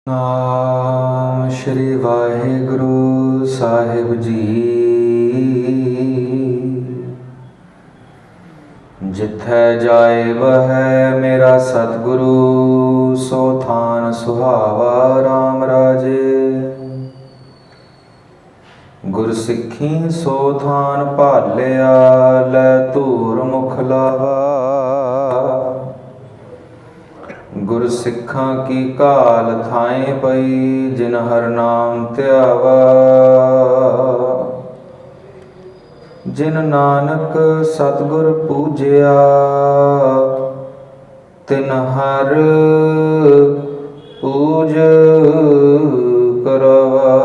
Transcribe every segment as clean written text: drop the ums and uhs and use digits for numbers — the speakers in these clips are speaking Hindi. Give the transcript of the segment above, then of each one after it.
नाम श्री वाहिगुरु साहिब जी। जिथै जाए वह मेरा सतगुरु, सो थान सुहावा राम राजे। गुर सिੱਖੀ सो थान भालिया, लै धूर मुख लावा। गुर सिੱਖਾਂ की काल थाएं पई, जिन हर नाम त्यावा। जिन नानक सतगुर पूजिया, तिन हर पूज करवा।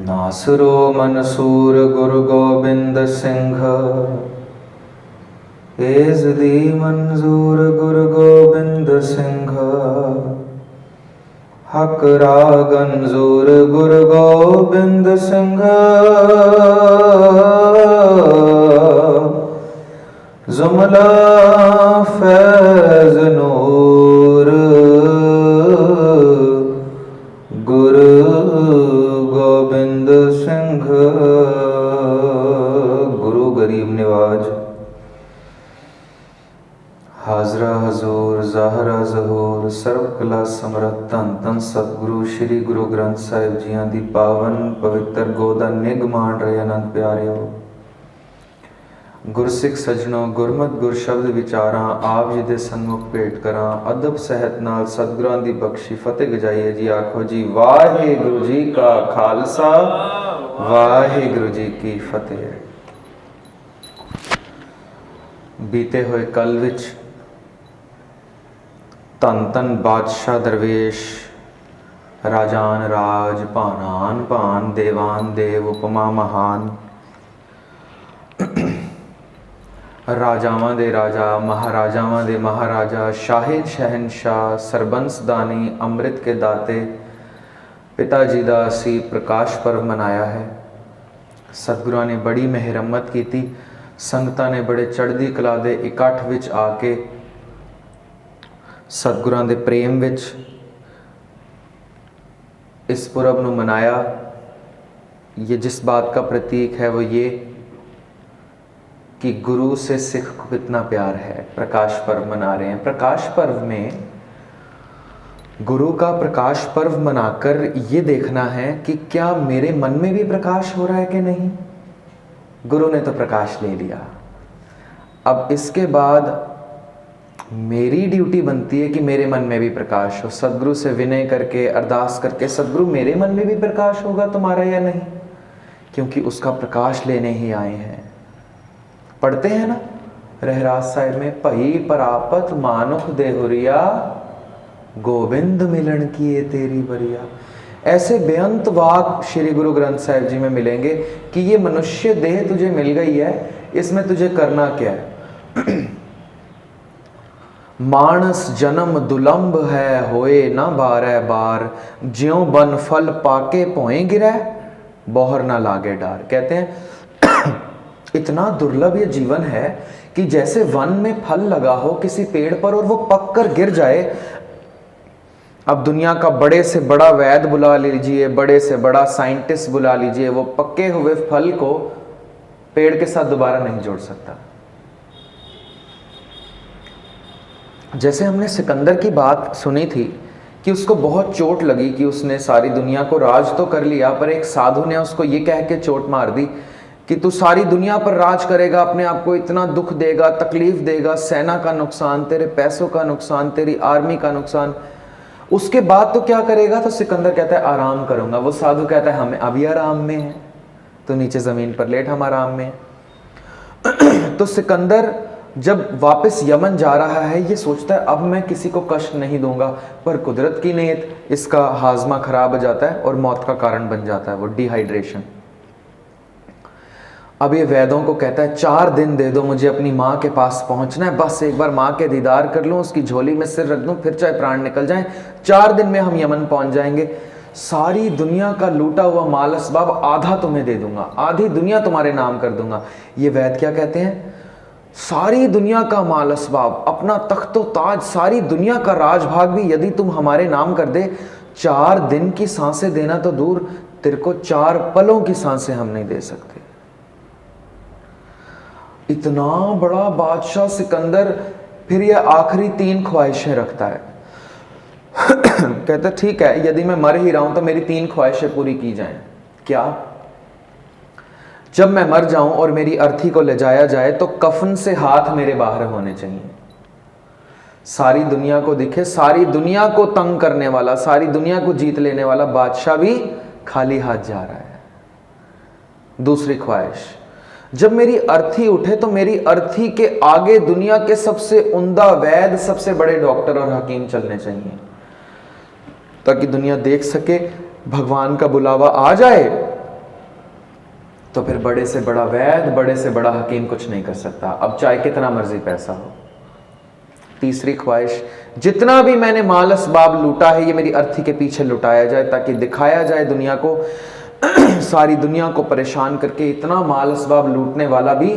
नासरो मनसूर गुरु गोबिंद सिंह, एस दी मंजूर गुरु गोबिंद सिंह। हक रागंजूर गुरु गोबिंद सिंह। जुमला फैज नूर गुरु गोबिंद सिंह। गुरु गरीब निवाज, हाजरा हजूर ज़ाहरा ज़हूर, सर्व कला समरथ धन धन सतगुरु श्री गुरु ग्रंथ साहिब जियां दी पावन पवित्र गोदा निग मान रहे अनंत प्यारे हो। गुरसिख सजनों, गुरमत गुर शब्द विचारां आप जी दे सन्मुख भेंट करां। अदब सहत नाल सतगुरां दी बख्शी फतेह गजाइए जी। आखो जी वाहिगुरु जी का खालसा, वाहिगुरु जी की फतेह। बीते हुए कल विच धन धन बादशाह दरवेश, राजान राज भानान भान, देवान देव उपमा महान। राजावां दे राजा, महाराजावां दे महाराजा, शाहिद शहनशाह, सरबंस दानी, अमृत के दाते पिता जी दा असी प्रकाश पर्व मनाया है। सतगुरां ने बड़ी मेहरमत की थी। संगतां ने बड़े चढ़दी कला दे इकट्ठ विच आके सतगुरां दे प्रेम विच इस पुरब नूं मनाया। ये जिस बात का प्रतीक है वो ये कि गुरु से सिख को कितना प्यार है। प्रकाश पर्व मना रहे हैं। प्रकाश पर्व में गुरु का प्रकाश पर्व मनाकर ये देखना है कि क्या मेरे मन में भी प्रकाश हो रहा है कि नहीं। गुरु ने तो प्रकाश ले लिया, अब इसके बाद मेरी ड्यूटी बनती है कि मेरे मन में भी प्रकाश हो। सदगुरु से विनय करके अरदास करके, सदगुरु मेरे मन में भी प्रकाश होगा तुम्हारा या नहीं, क्योंकि उसका प्रकाश लेने ही आए हैं। पढ़ते हैं ना रहरास साहिब में, भई परापत मानुख देहुरिया, गोविंद मिलन किए तेरी बरिया। ऐसे बेअंत वाक श्री गुरु ग्रंथ साहिब जी में मिलेंगे कि ये मनुष्य देह तुझे मिल गई है, इसमें तुझे करना क्या है। मानस जन्म दुलंभ है, होए ना बारह बार, ज्यों बन फल पाके पोए गिरै, बोहर ना लागे डार। कहते हैं इतना दुर्लभ ये जीवन है कि जैसे वन में फल लगा हो किसी पेड़ पर और वो पक कर गिर जाए। अब दुनिया का बड़े से बड़ा वैद्य बुला लीजिए, बड़े से बड़ा साइंटिस्ट बुला लीजिए, वो पके हुए फल को पेड़ के साथ दोबारा नहीं जोड़ सकता। जैसे हमने सिकंदर की बात सुनी थी कि उसको बहुत चोट लगी कि उसने सारी दुनिया को राज तो कर लिया, पर एक साधु ने उसको ये कह के चोट मार दी कि तू सारी दुनिया पर राज करेगा, अपने आप को इतना दुख देगा, तकलीफ देगा, सेना का नुकसान, तेरे पैसों का नुकसान, तेरी आर्मी का नुकसान, उसके बाद तो क्या करेगा। तो सिकंदर कहता है आराम करूंगा। वो साधु कहता है हमें अभी आराम में है, तो नीचे जमीन पर लेट, हम आराम में। तो सिकंदर जब वापस यमन जा रहा है ये सोचता है अब मैं किसी को कष्ट नहीं दूंगा, पर कुदरत की नीयत, इसका हाजमा खराब हो जाता है और मौत का कारण बन जाता है वो डिहाइड्रेशन। अब ये वैदों को कहता है 4 दिन दे दो मुझे, अपनी माँ के पास पहुंचना है, बस एक बार माँ के दीदार कर लूँ, उसकी झोली में सिर रख दूँ, फिर चाहे प्राण निकल जाए, 4 दिन में हम यमन पहुंच जाएंगे। सारी दुनिया का लूटा हुआ माल असबाब आधा तुम्हें दे दूंगा, आधी दुनिया तुम्हारे नाम कर दूंगा। ये वैद क्या कहते हैं, सारी दुनिया का माल असबाब, अपना तख्तो ताज, सारी दुनिया का राजभाग भी यदि तुम हमारे नाम कर दे, 4 दिन की सांसें देना तो दूर, तेरे को 4 पलों की सांसें हम नहीं दे सकते। इतना बड़ा बादशाह सिकंदर फिर ये आखिरी 3 ख्वाहिशें रखता है। कहता ठीक है, यदि मैं मर ही रहा हूं तो मेरी 3 ख्वाहिशें पूरी की जाएं। क्या? जब मैं मर जाऊं और मेरी अर्थी को ले जाया जाए तो कफन से हाथ मेरे बाहर होने चाहिए, सारी दुनिया को दिखे, सारी दुनिया को तंग करने वाला, सारी दुनिया को जीत लेने वाला बादशाह भी खाली हाथ जा रहा है। दूसरी ख्वाहिश, जब मेरी अर्थी उठे तो मेरी अर्थी के आगे दुनिया के सबसे उम्दा वैद्य, सबसे बड़े डॉक्टर और हकीम चलने चाहिए, ताकि दुनिया देख सके भगवान का बुलावा आ जाए तो फिर बड़े से बड़ा वैद्य, बड़े से बड़ा हकीम कुछ नहीं कर सकता, अब चाहे कितना मर्जी पैसा हो। तीसरी ख्वाहिश, जितना भी मैंने माल असबाब लूटा है ये मेरी अर्थी के पीछे लुटाया जाए, ताकि दिखाया जाए दुनिया को, सारी दुनिया को परेशान करके इतना माल असबाब लूटने वाला भी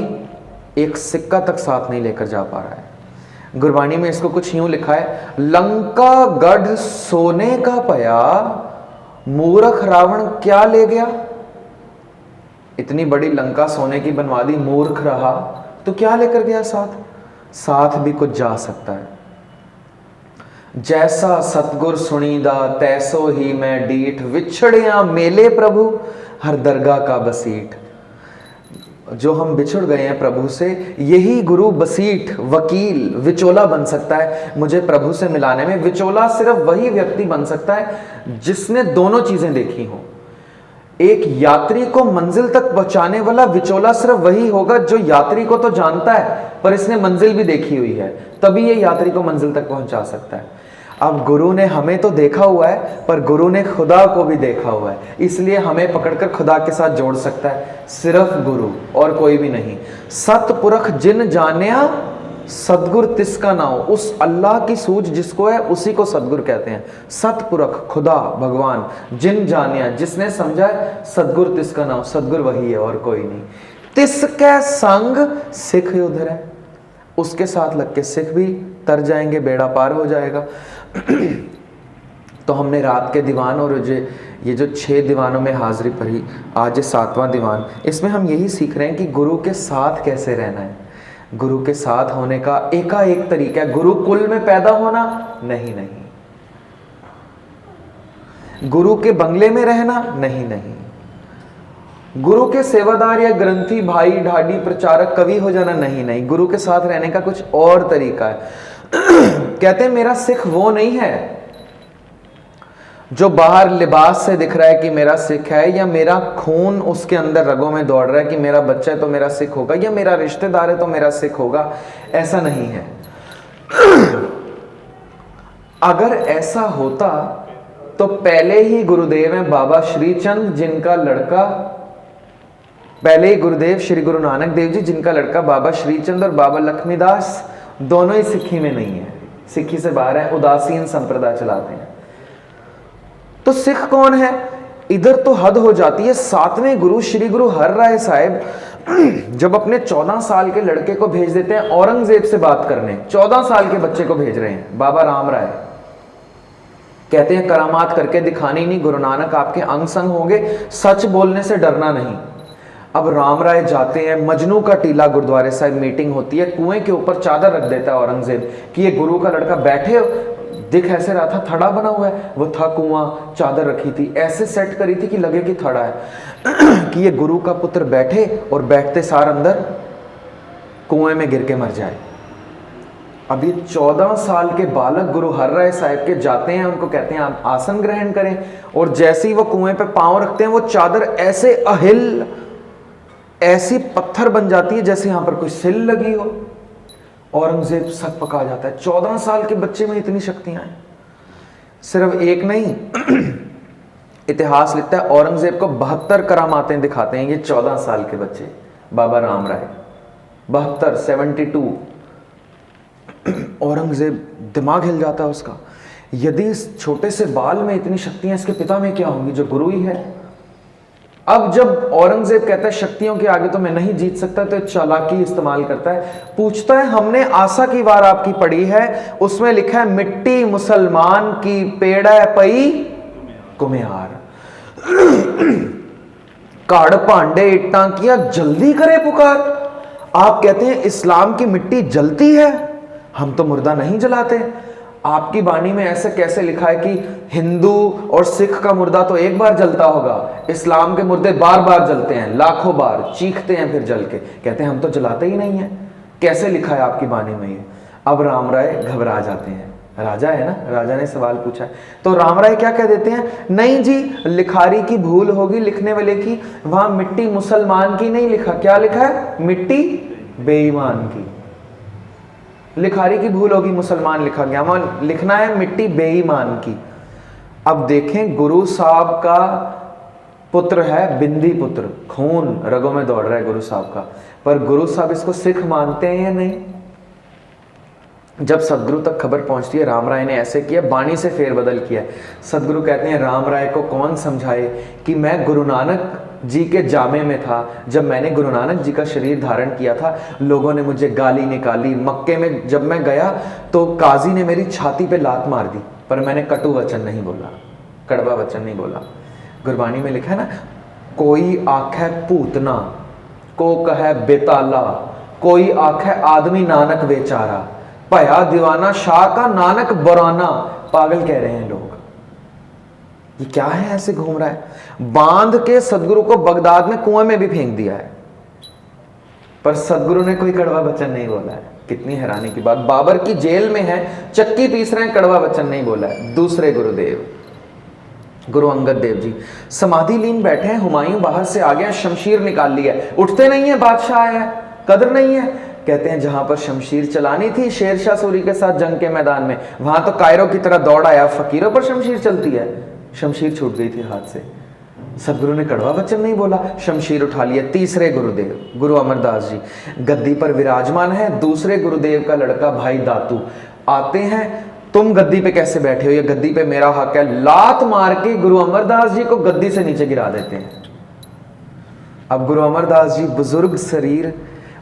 एक सिक्का तक साथ नहीं लेकर जा पा रहा है। गुरबाणी में इसको कुछ यूं लिखा है, लंका गढ़ सोने का पया, मूर्ख रावण क्या ले गया। इतनी बड़ी लंका सोने की बनवा दी, मूर्ख रहा तो क्या लेकर गया साथ? साथ भी कुछ जा सकता है। जैसा सतगुर सुनीदा तैसो ही मैं डीठ, विछड़िया मेले प्रभु हर दरगाह का बसीठ। जो हम बिछुड़ गए हैं प्रभु से, यही गुरु बसीठ, वकील, विचोला बन सकता है मुझे प्रभु से मिलाने में। विचोला सिर्फ वही व्यक्ति बन सकता है जिसने दोनों चीजें देखी हो। एक यात्री को मंजिल तक पहुंचाने वाला विचोला सिर्फ वही होगा जो यात्री को तो जानता है पर इसने मंजिल भी देखी हुई है, तभी ये यात्री को मंजिल तक पहुंचा सकता है। अब गुरु ने हमें तो देखा हुआ है पर गुरु ने खुदा को भी देखा हुआ है, इसलिए हमें पकड़कर खुदा के साथ जोड़ सकता है सिर्फ गुरु और कोई भी नहीं। सतपुरख जिन जानिया सदगुर तिसका नाम, उस अल्लाह की सूझ जिसको है उसी को सदगुर कहते हैं। सतपुरख खुदा भगवान, जिन जानिया जिसने समझा है, सदगुर तिसका नाम, सदगुर वही है और कोई नहीं। तिसके संग सिख उधर है, उसके साथ लग के सिख भी तर जाएंगे, बेड़ा पार हो जाएगा। तो हमने रात के दीवान और ये जो 6 दीवानों में हाजिरी पढ़ी, आज 7वां दीवान, इसमें हम यही सीख रहे हैं कि गुरु के साथ कैसे रहना है। गुरु के साथ होने का एकाएक तरीका है, गुरुकुल में पैदा होना नहीं, गुरु के बंगले में रहना नहीं, गुरु के सेवादार या ग्रंथी, भाई, ढाडी, प्रचारक, कवि हो जाना नहीं, गुरु के साथ रहने का कुछ और तरीका है। कहते हैं मेरा सिख वो नहीं है जो बाहर लिबास से दिख रहा है कि मेरा सिख है, या मेरा खून उसके अंदर रगों में दौड़ रहा है कि मेरा बच्चा है तो मेरा सिख होगा, या मेरा रिश्तेदार है तो मेरा सिख होगा। ऐसा नहीं है। अगर ऐसा होता तो पहले ही गुरुदेव हैं बाबा श्रीचंद, जिनका लड़का, पहले ही गुरुदेव श्री गुरु नानक देव जी, जिनका लड़का बाबा श्रीचंद और बाबा लक्ष्मीदास दोनों ही सिक्खी में नहीं है, सिक्खी से बाहर है, उदासीन संप्रदाय चलाते हैं। तो सिख कौन है? इधर तो हद हो जाती है। 7वें गुरु श्री गुरु हर राय साहब जब अपने 14 साल के लड़के को भेज देते हैं औरंगजेब से बात करने, 14 साल के बच्चे को भेज रहे हैं, बाबा राम राय कहते हैं करामात करके दिखानी नहीं, गुरु नानक आपके अंग संग होंगे, सच बोलने से डरना नहीं। अब राम राय जाते हैं, मजनू का टीला गुरुद्वारे साहब मीटिंग होती है, कुएं के ऊपर चादर रख देता है औरंगजेब कि ये गुरु का लड़का बैठे, दिख ऐसे रहा था, थड़ा बना हुआ है, वो था कुआं, चादर रखी थी, ऐसे सेट करी थी कि लगे कि थड़ा है कि ये गुरु का पुत्र बैठे और बैठते सार अंदर कुएं में गिर के मर जाए। अब ये 14 साल के बालक गुरु हर राय साहब के जाते हैं, उनको कहते हैं आप आसन ग्रहण करें, और जैसे ही वो कुएं पे पांव रखते हैं वो चादर ऐसे अहिल, ऐसी पत्थर बन जाती है जैसे यहां पर कोई सिल लगी हो। औरंगजेब सक पका जाता है। 14 साल के बच्चे में इतनी शक्तियां हैं। सिर्फ एक नहीं, इतिहास लिखता है औरंगजेब को 72 करामातें दिखाते हैं ये 14 साल के बच्चे। बाबा राम राय 72 औरंगजेब दिमाग हिल जाता है उसका, यदि इस छोटे से बाल में इतनी शक्तियां इसके पिता में क्या होंगी जो गुरु ही है। अब जब औरंगजेब कहता है शक्तियों के आगे तो मैं नहीं जीत सकता, तो चालाकी इस्तेमाल करता है, पूछता है हमने आशा की वार आपकी पढ़ी है, उसमें लिखा है मिट्टी मुसलमान की पेड़ा पई कुम्हार, काड़ पांडे इट्टा किया जल्दी करे पुकार। आप कहते हैं इस्लाम की मिट्टी जलती है, हम तो मुर्दा नहीं जलाते। आपकी वाणी में ऐसे कैसे लिखा है कि हिंदू और सिख का मुर्दा तो एक बार जलता होगा, इस्लाम के मुर्दे बार बार जलते हैं, लाखों बार चीखते हैं फिर जल के। कहते हैं हम तो जलाते ही नहीं है, कैसे लिखा है आपकी वाणी में ये? अब राम राय घबरा जाते हैं, राजा है ना, राजा ने सवाल पूछा है, तो राम राय क्या कह देते हैं, नहीं जी लिखारी की भूल होगी लिखने वाले की, वहां मिट्टी मुसलमान की नहीं लिखा, क्या लिखा है, मिट्टी बेईमान की। लिखारी की भूल होगी, मुसलमान लिखा गया, वहां लिखना है मिट्टी बेईमान की। अब देखें गुरु साहब का पुत्र है बिंदी पुत्र, खून रगों में दौड़ रहा है गुरु साहब का, पर गुरु साहब इसको सिख मानते हैं या नहीं? जब सदगुरु तक खबर पहुंचती है राम राय ने ऐसे किया, बाणी से फेरबदल किया, सदगुरु कहते हैं राम राय को कौन समझाए कि मैं गुरु नानक जी के जामे में था, जब मैंने गुरु नानक जी का शरीर धारण किया था लोगों ने मुझे गाली निकाली, मक्के में जब मैं गया तो काजी ने मेरी छाती पे लात मार दी, पर मैंने कटु वचन नहीं बोला, कड़वा वचन नहीं बोला। गुरबाणी में लिखा है ना, कोई आखे पूतना को कहे बेताला, कोई आखे आदमी नानक बेचारा, भया दीवाना शाह का नानक बुराना। पागल कह रहे हैं लोग, ये क्या है ऐसे घूम रहा है? बांध के सदगुरु को बगदाद में कुएं में भी फेंक दिया है, पर सदगुरु ने कोई कड़वा वचन नहीं बोला है। कितनी हैरानी की बात, बाबर की जेल में है, चक्की पीस रहे हैं, कड़वा वचन नहीं बोला है। दूसरे गुरुदेव गुरु अंगद देव जी समाधि लीन बैठे हैं, हुमायूं बाहर से आ गया, शमशीर निकाल लिया, उठते नहीं है, बादशाह आया है, कदर नहीं है। कहते हैं जहां पर शमशीर चलानी थी शेरशाह सूरी के साथ जंग के मैदान में, वहां तो कायरों की तरह दौड़ आया, फकीरों पर शमशीर चलती है, शमशीर छूट गई थी हाथ से। सदगुरु ने कड़वा वचन नहीं बोला, शमशीर उठा लिया। तीसरे गुरुदेव गुरु अमरदास जी गद्दी पर विराजमान है, दूसरे गुरुदेव का लड़का भाई दातू आते हैं, तुम गद्दी पे कैसे बैठे हो, ये गद्दी पे मेरा हक है, लात मार के गुरु अमरदास जी को गद्दी से नीचे गिरा देते हैं। अब गुरु अमरदास जी बुजुर्ग शरीर,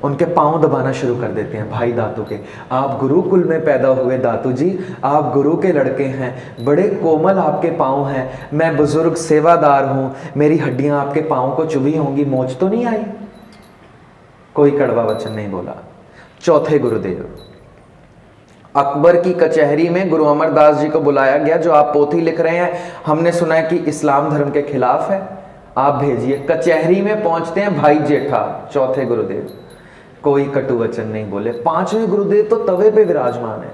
उनके पांव दबाना शुरू कर देते हैं भाई दातू के। आप गुरुकुल में पैदा हुए दातू जी, आप गुरु के लड़के हैं, बड़े कोमल आपके पांव हैं, मैं बुजुर्ग सेवादार हूं, मेरी हड्डियां आपके पांव को चुभी होंगी, मोच तो नहीं आई? कोई कड़वा वचन नहीं बोला। चौथे गुरुदेव अकबर की कचहरी में गुरु अमरदास जी को बुलाया गया, जो आप पोथी लिख रहे हैं हमने सुना है कि इस्लाम धर्म के खिलाफ है, आप भेजिए। कचहरी में पहुंचते हैं भाई जेठा, चौथे गुरुदेव, कोई कटु वचन नहीं बोले। पांचवें गुरुदेव तो तवे पे विराजमान है,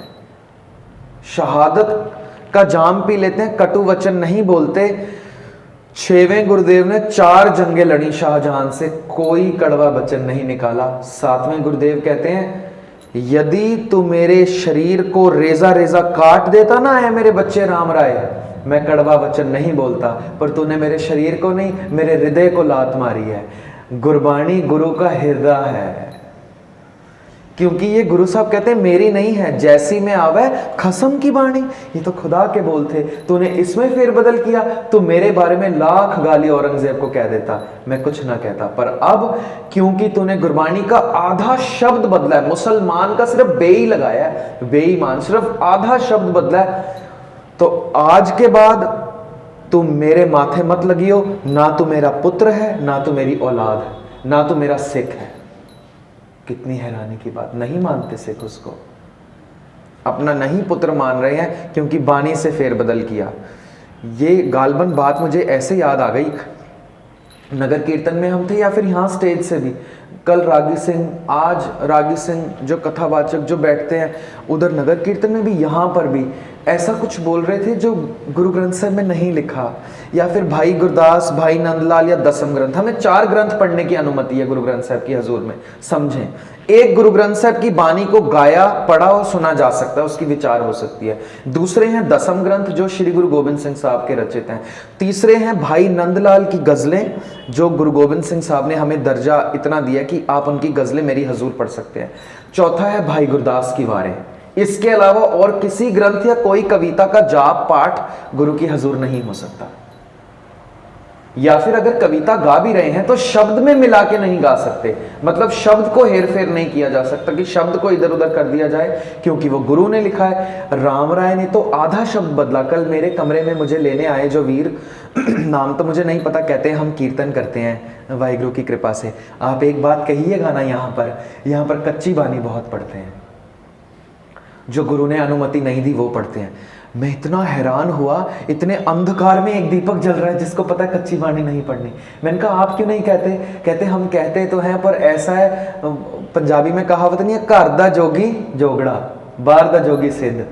शहादत का जाम पी लेते हैं, कटु वचन नहीं बोलते। छवें गुरुदेव ने 4 जंगें लड़ी शाहजहां से, कोई कड़वा वचन नहीं निकाला। सातवें गुरुदेव कहते हैं यदि तू मेरे शरीर को रेजा रेजा काट देता ना है मेरे बच्चे राम राय, मैं कड़वा वचन नहीं बोलता, पर तूने मेरे शरीर को नहीं मेरे हृदय को लात मारी है। गुरबाणी गुरु का हृदय है, क्योंकि ये गुरु साहब कहते हैं मेरी नहीं है, जैसी में आवे खसम की बाणी, ये तो खुदा के बोल थे, तूने इसमें फेरबदल किया तो मेरे बारे में लाख गाली औरंगजेब को कह देता, मैं कुछ ना कहता। पर अब क्योंकि तूने गुरबाणी का आधा शब्द बदला है, मुसलमान का सिर्फ बे ही लगाया है, बेईमान सिर्फ आधा शब्द बदला है, तो आज के बाद तुम मेरे माथे मत लगियो, ना तू मेरा पुत्र है, ना तू मेरी औलाद है, ना तू मेरा सिख है। कितनी हैरानी की बात, नहीं मानते सिख उसको, अपना नहीं पुत्र मान रहे हैं क्योंकि बानी से फेरबदल किया। ये गालबन बात मुझे ऐसे याद आ गई, नगर कीर्तन में हम थे या फिर यहाँ स्टेज से भी, कल रागी सिंह, आज रागी सिंह जो कथावाचक जो बैठते हैं उधर नगर कीर्तन में भी, यहाँ पर भी ऐसा कुछ बोल रहे थे जो गुरु ग्रंथ साहब में नहीं लिखा, या फिर भाई गुरदास, भाई नंदलाल या दसम ग्रंथ। हमें 4 ग्रंथ पढ़ने की अनुमति है गुरु ग्रंथ साहब की हजूर में, समझें। एक गुरु ग्रंथ साहब की बानी को गाया, पढ़ा और सुना जा सकता है, उसकी विचार हो सकती है। दूसरे हैं दसम ग्रंथ जो श्री गुरु गोविंद सिंह साहब के रचित हैं। तीसरे हैं भाई नंदलाल की गजलें, जो गुरु गोविंद सिंह साहब ने हमें दर्जा इतना दिया कि आप उनकी गजलें मेरी हजूर पढ़ सकते हैं। चौथा है भाई गुरदास की वारें। इसके अलावा और किसी ग्रंथ या कोई कविता का जाप पाठ गुरु की हजूर नहीं हो सकता। या फिर अगर कविता गा भी रहे हैं तो शब्द में मिला के नहीं गा सकते, मतलब शब्द को हेर फेर नहीं किया जा सकता कि शब्द को इधर उधर कर दिया जाए, क्योंकि वो गुरु ने लिखा है। राम राय ने तो आधा शब्द बदला। कल मेरे कमरे में मुझे लेने आए जो वीर, नाम तो मुझे नहीं पता, कहते हैं हम कीर्तन करते हैं वाहिगुरु की कृपा से, आप एक बात कहिएगा ना, यहाँ पर कच्ची बानी बहुत पढ़ते हैं, जो गुरु ने अनुमति नहीं दी वो पढ़ते हैं। मैं इतना हैरान हुआ, इतने अंधकार में एक दीपक जल रहा है जिसको पता है कच्ची बानी नहीं पढ़नी। मैंने कहा आप क्यों नहीं कहते? कहते हम कहते तो हैं पर ऐसा है, पंजाबी में कहावत नहीं है, घर दा जोगी जोगड़ा बाहर दा जोगी सिद्ध,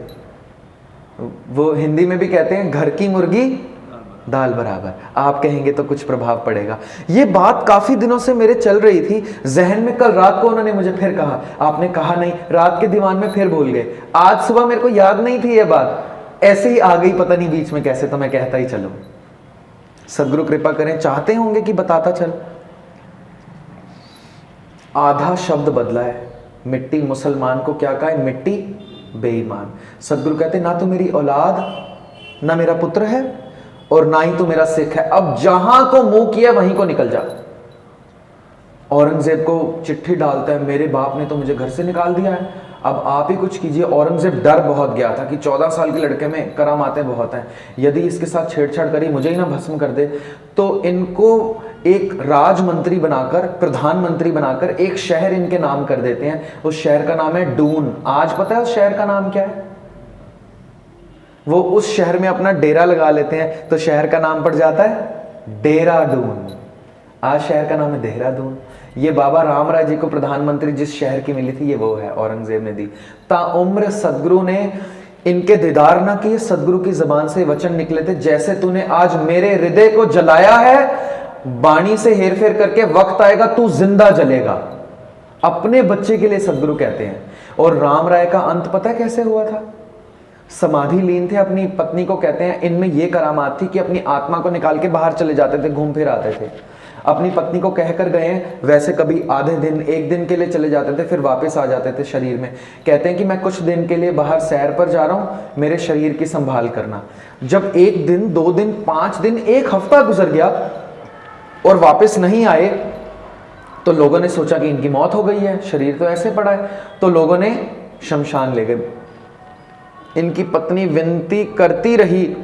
वो हिंदी में भी कहते हैं घर की मुर्गी दाल बराबर। आप कहेंगे तो कुछ प्रभाव पड़ेगा। ये बात काफी दिनों से मेरे चल रही थी जहन में। कल रात को उन्होंने मुझे फिर कहा, आपने कहा नहीं, रात के दीवान में फिर भूल गए। आज सुबह मेरे को याद नहीं थी ये बात, ऐसे ही आ गई, पता नहीं बीच में कैसे, तो मैं कहता ही चलूं। सदगुरु कृपा करें, चाहते होंगे कि बताता चल। आधा शब्द बदला है। मिट्टी मुसलमान को क्या कहा है? मिट्टी बेईमान। सदगुरु कहते ना तो मेरी औलाद, ना मेरा पुत्र है, और ना ही तो मेरा सिख है। अब जहां को मुंह किया वहीं को निकल जा। औरंगजेब को चिट्ठी डालता है, मेरे बाप ने तो मुझे घर से निकाल दिया है, अब आप ही कुछ कीजिए। औरंगजेब डर बहुत गया था कि 14 साल के लड़के में करामातें बहुत हैं, यदि इसके साथ छेड़छाड़ करी, मुझे ही ना भस्म कर दे। तो इनको एक राजमंत्री बनाकर, प्रधानमंत्री बनाकर एक शहर इनके नाम कर देते हैं। उस शहर का नाम है डून। आज पता है उस शहर का नाम क्या है? वो उस शहर में अपना डेरा लगा लेते हैं तो शहर का नाम पड़ जाता है देहरादून। आज शहर का नाम है देहरादून। ये बाबा राम राय जी को प्रधानमंत्री जिस शहर की मिली थी, ये वो है, औरंगजेब ने दी। ताउम्र सदगुरु ने इनके दीदार ना किए, सदगुरु की जबान से वचन निकले थे, जैसे तूने आज मेरे हृदय को जलाया है, बाणी से हेर फेर करके वक्त आएगा तू जिंदा जलेगा। अपने बच्चे के लिए सदगुरु कहते हैं। और राम राय का अंत पता है कैसे हुआ था? समाधि लीन थे, अपनी पत्नी को कहते हैं, इनमें यह करामात थी कि अपनी आत्मा को निकाल के बाहर चले जाते थे, घूम फिर आते थे। अपनी पत्नी को कहकर गए हैं, वैसे कभी आधे दिन, एक दिन के लिए चले जाते थे, फिर वापस आ जाते थे शरीर में। कहते हैं कि मैं कुछ दिन के लिए बाहर सैर पर जा रहा हूं, मेरे शरीर की संभाल करना। जब 1 दिन, 2 दिन, 5 दिन, 1 हफ्ता गुजर गया और वापस नहीं आए, तो लोगों ने सोचा कि इनकी मौत हो गई है, शरीर तो ऐसे पड़ा है। तो लोगों ने शमशान ले गए। इनकी पत्नी विनती करती रही,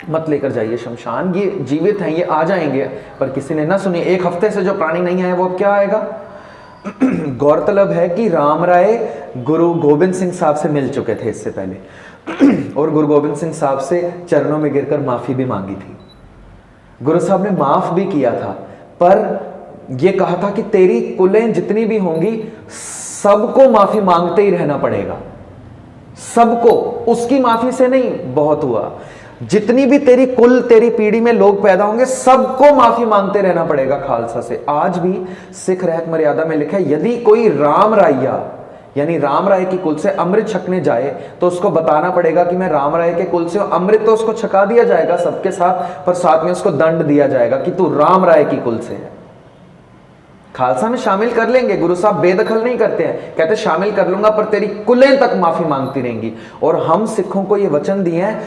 मत लेकर जाइए शमशान, ये जीवित हैं, ये आ जाएंगे, पर किसी ने ना सुनी। 1 हफ्ते से जो प्राणी नहीं आया वो अब क्या आएगा? गौरतलब है कि राम राय गुरु गोबिंद सिंह साहब से मिल चुके थे इससे पहले, और गुरु गोबिंद सिंह साहब से चरणों में गिरकर माफी भी मांगी थी। गुरु साहब ने माफ भी किया था, पर यह कहा था कि तेरी कुलें जितनी भी होंगी सबको माफी मांगते ही रहना पड़ेगा, सबको, उसकी माफी से नहीं बहुत हुआ। जितनी भी तेरी कुल, तेरी पीढ़ी में लोग पैदा होंगे, सबको माफी मांगते रहना पड़ेगा खालसा से। आज भी सिख रहत मर्यादा में लिखा है, यदि कोई राम राइया यानी राम राय की कुल से अमृत छकने जाए तो उसको बताना पड़ेगा कि मैं राम राय के कुल से हूं। अमृत तो उसको छका दिया जाएगा सबके साथ, पर साथ में उसको दंड दिया जाएगा कि तू राम राय की कुल से है। खालसा में शामिल कर लेंगे, गुरु साहब बेदखल नहीं करते हैं, कहते शामिल कर लूंगा पर तेरी कुलें तक माफी मांगती रहेंगी। और हम सिखों को ये वचन दिए हैं,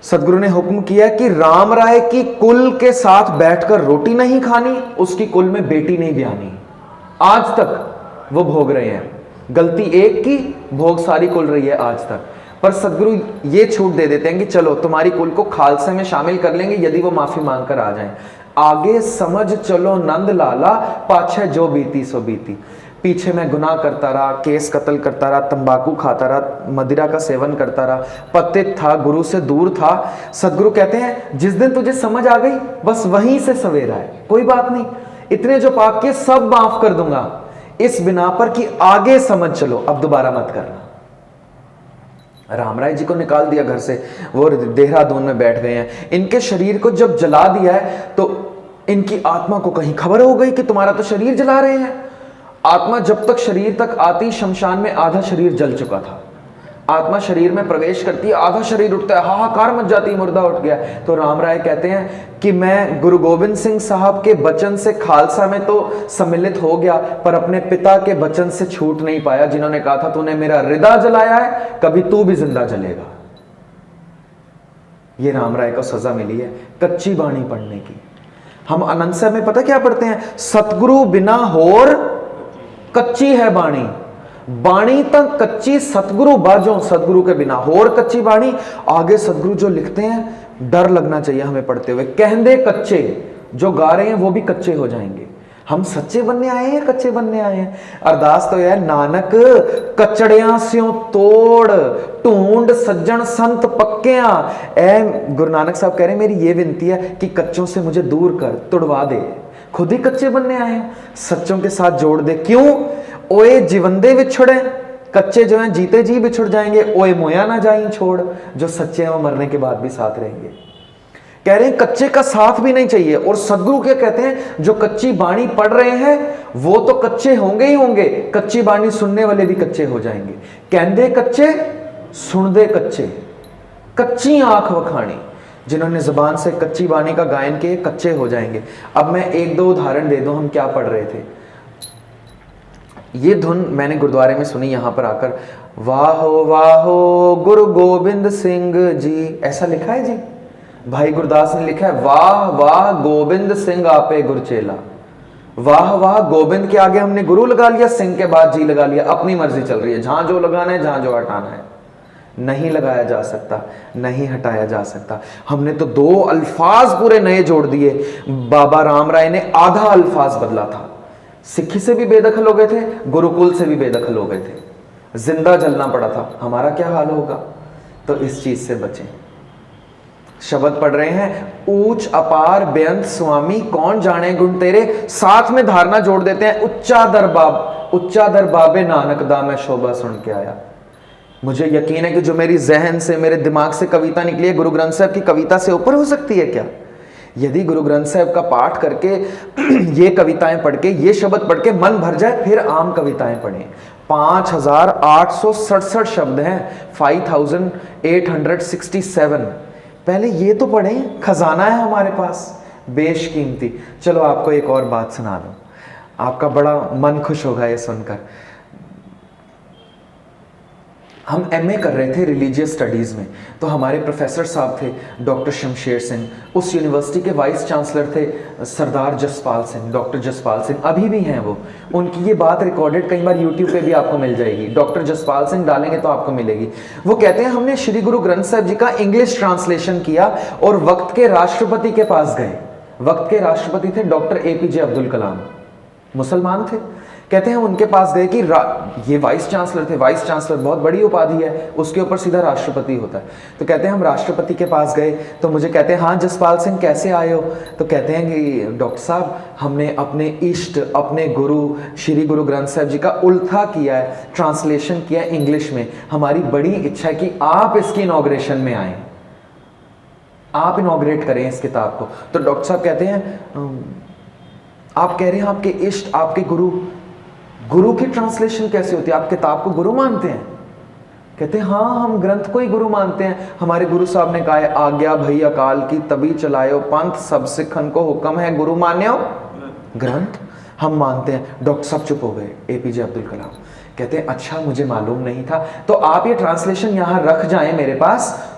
सदगुरु ने हुक्म किया कि राम राय की कुल के साथ बैठकर रोटी नहीं खानी, उसकी कुल में बेटी नहीं ब्यानी। आज तक वो भोग रहे हैं, गलती एक की, भोग सारी कुल रही है आज तक। पर सदगुरु ये छूट दे देते हैं कि चलो तुम्हारी कुल को खालसा में शामिल कर लेंगे यदि वो माफी मांगकर आ जाएं। आगे समझ चलो नंद लाला, पाछे जो बीती सो बीती। पीछे मैं गुनाह करता रहा, केस कत्ल करता रहा, तंबाकू खाता रहा, मदिरा का सेवन करता रहा, पतित था, गुरु से दूर था। सदगुरु कहते हैं जिस दिन तुझे समझ आ गई बस वहीं से सवेरा है, कोई बात नहीं, इतने जो पाप किए सब माफ कर दूंगा, इस बिना पर कि आगे समझ चलो, अब दोबारा मत करना। राम राय जी को निकाल दिया घर से, वो देहरादून में बैठ गए हैं। इनके शरीर को जब जला दिया है तो इनकी आत्मा को कहीं खबर हो गई कि तुम्हारा तो शरीर जला रहे हैं। आत्मा जब तक शरीर तक आती, शमशान में आधा शरीर जल चुका था। आत्मा शरीर में प्रवेश करती है, आधा शरीर उठता है, हाहाकार मच जाती है, मुर्दा उठ गया। तो राम राय कहते हैं कि मैं गुरु गोबिंद सिंह साहब के वचन से खालसा में तो सम्मिलित हो गया, पर अपने पिता के वचन से छूट नहीं पाया, जिन्होंने कहा था तूने मेरा हृदय जलाया है, कभी तू भी जिंदा जलेगा। ये राम राय को सजा मिली है कच्ची बाणी पढ़ने की। हम अनंत साहब में पता क्या पढ़ते हैं, सतगुरु बिना होर कच्ची है बाणी, बाणी तक कच्ची सतगुरु बाजो, सतगुरु के बिना होर कच्ची बाणी। आगे सतगुरु जो लिखते हैं, डर लगना चाहिए हमें पढ़ते हुए, कहंदे कच्चे, जो गा रहे हैं वो भी कच्चे हो जाएंगे। हम सच्चे बनने आए हैं या कच्चे बनने आए हैं? अरदास तो है, नानक कचड़ियां स्यों तोड़, ढूंढ सज्जन संत पक्कियां। ए गुरु नानक साहब कह रहे हैं, मेरी ये विनती है कि कच्चों से मुझे दूर कर, तुड़वा दे। खुद ही कच्चे बनने आए हैं, सच्चों के साथ जोड़ दे। क्यों? ओए जीवंदे बिछड़े, कच्चे जो हैं जीते जी बिछुड़ जाएंगे। ओए मोया ना जाई छोड़, जो सच्चे हैं वो मरने के बाद भी साथ रहेंगे। कह रहे हैं कच्चे का साथ भी नहीं चाहिए। और सदगुरु क्या कहते हैं, जो कच्ची बाणी पढ़ रहे हैं वो तो कच्चे होंगे ही होंगे, कच्ची बाणी सुनने वाले भी कच्चे हो जाएंगे। कहंदे कच्चे सुनदे कच्चे, कच्ची आंख वखाणी, जिन्होंने जुबान से कच्ची बाणी का गायन किए कच्चे हो जाएंगे। अब मैं एक दो उदाहरण दे दूं, हम क्या पढ़ रहे थे। ये धुन मैंने गुरुद्वारे में सुनी, यहां पर आकर, वाहो वाहो गुरु गोबिंद सिंह जी, ऐसा लिखा है जी। भाई गुरदास ने लिखा है, वाह वाह गोबिंद सिंह आपे गुरचेला। वाह वाह, गोबिंद के आगे हमने गुरु लगा लिया, सिंह के बाद जी लगा लिया, अपनी मर्जी चल रही है, जहां जो लगाना है जहां जो हटाना है। नहीं लगाया जा सकता, नहीं हटाया जा सकता। हमने तो दो अल्फाज पूरे नए जोड़ दिए। बाबा राम राय ने आधा अल्फाज बदला था, सिक्खी से भी बेदखल हो गए थे, गुरुकुल से भी बेदखल हो गए थे, जिंदा जलना पड़ा था। हमारा क्या हाल होगा? तो इस चीज से बचें। शब्द पढ़ रहे हैं, ऊंच अपार बेअंत स्वामी कौन जाने गुण तेरे, साथ में धारणा जोड़ देते हैं, उच्चा दरबाबे नानक दा मैं शोभा सुन के आया। मुझे यकीन है कि जो मेरी जहन से, मेरे दिमाग से कविता निकली है, गुरु ग्रंथ साहब की कविता से ऊपर हो सकती है क्या? यदि गुरु ग्रंथ साहब का पाठ करके ये कविताएं पढ़ के, ये शब्द पढ़ के मन भर जाए, फिर आम कविताएं पढ़ें। 5867 शब्द हैं, 5867। पहले ये तो पढ़ें, खजाना है हमारे पास बेशकीमती। चलो आपको एक और बात सुना दूं, आपका बड़ा मन खुश होगा ये सुनकर। हम एमए कर रहे थे रिलीजियस स्टडीज़ में, तो हमारे प्रोफेसर साहब थे डॉक्टर शमशेर सिंह। उस यूनिवर्सिटी के वाइस चांसलर थे सरदार जसपाल सिंह, डॉक्टर जसपाल सिंह, अभी भी हैं वो। उनकी ये बात रिकॉर्डेड कई बार यूट्यूब पे भी आपको मिल जाएगी, डॉक्टर जसपाल सिंह डालेंगे तो आपको मिलेगी। वो कहते हैं, हमने श्री गुरु ग्रंथ साहब जी का इंग्लिश ट्रांसलेशन किया और वक्त के राष्ट्रपति के पास गए। वक्त के राष्ट्रपति थे डॉक्टर APJ अब्दुल कलाम, मुसलमान थे। कहते हैं उनके पास गए कि ये वाइस चांसलर थे, वाइस चांसलर बहुत बड़ी उपाधि है, उसके ऊपर सीधा राष्ट्रपति होता है। तो कहते हैं हम राष्ट्रपति के पास गए, तो मुझे कहते हैं, हाँ जसपाल सिंह कैसे आए हो? तो कहते हैं कि डॉक्टर साहब हमने अपने इष्ट, अपने गुरु श्री गुरु ग्रंथ साहब जी का उल्था किया है, ट्रांसलेशन किया है इंग्लिश में। हमारी बड़ी इच्छा है कि आप इसकी इनॉग्रेशन में आए, आप इनॉग्रेट करें इस किताब को। तो डॉक्टर साहब कहते हैं, आप कह रहे हैं आपके इष्ट, आपके गुरु, गुरु की ट्रांसलेशन कैसे होती है? आप किताब को गुरु मानते हैं? कहते हैं हाँ, हम ग्रंथ को ही गुरु मानते हैं। हमारे गुरु साहब ने कहा है, आज्ञा भई अकाल की तभी चलायो पंथ, सब सिखन को हुक्म है गुरु मान्यो ग्रंथ। हम मानते हैं। डॉक्टर साहब चुप हो गए, APJ अब्दुल कलाम। कहते हैं अच्छा, मुझे मालूम नहीं था, तो आप ये ट्रांसलेशन यहां रख जाएं मेरे पास,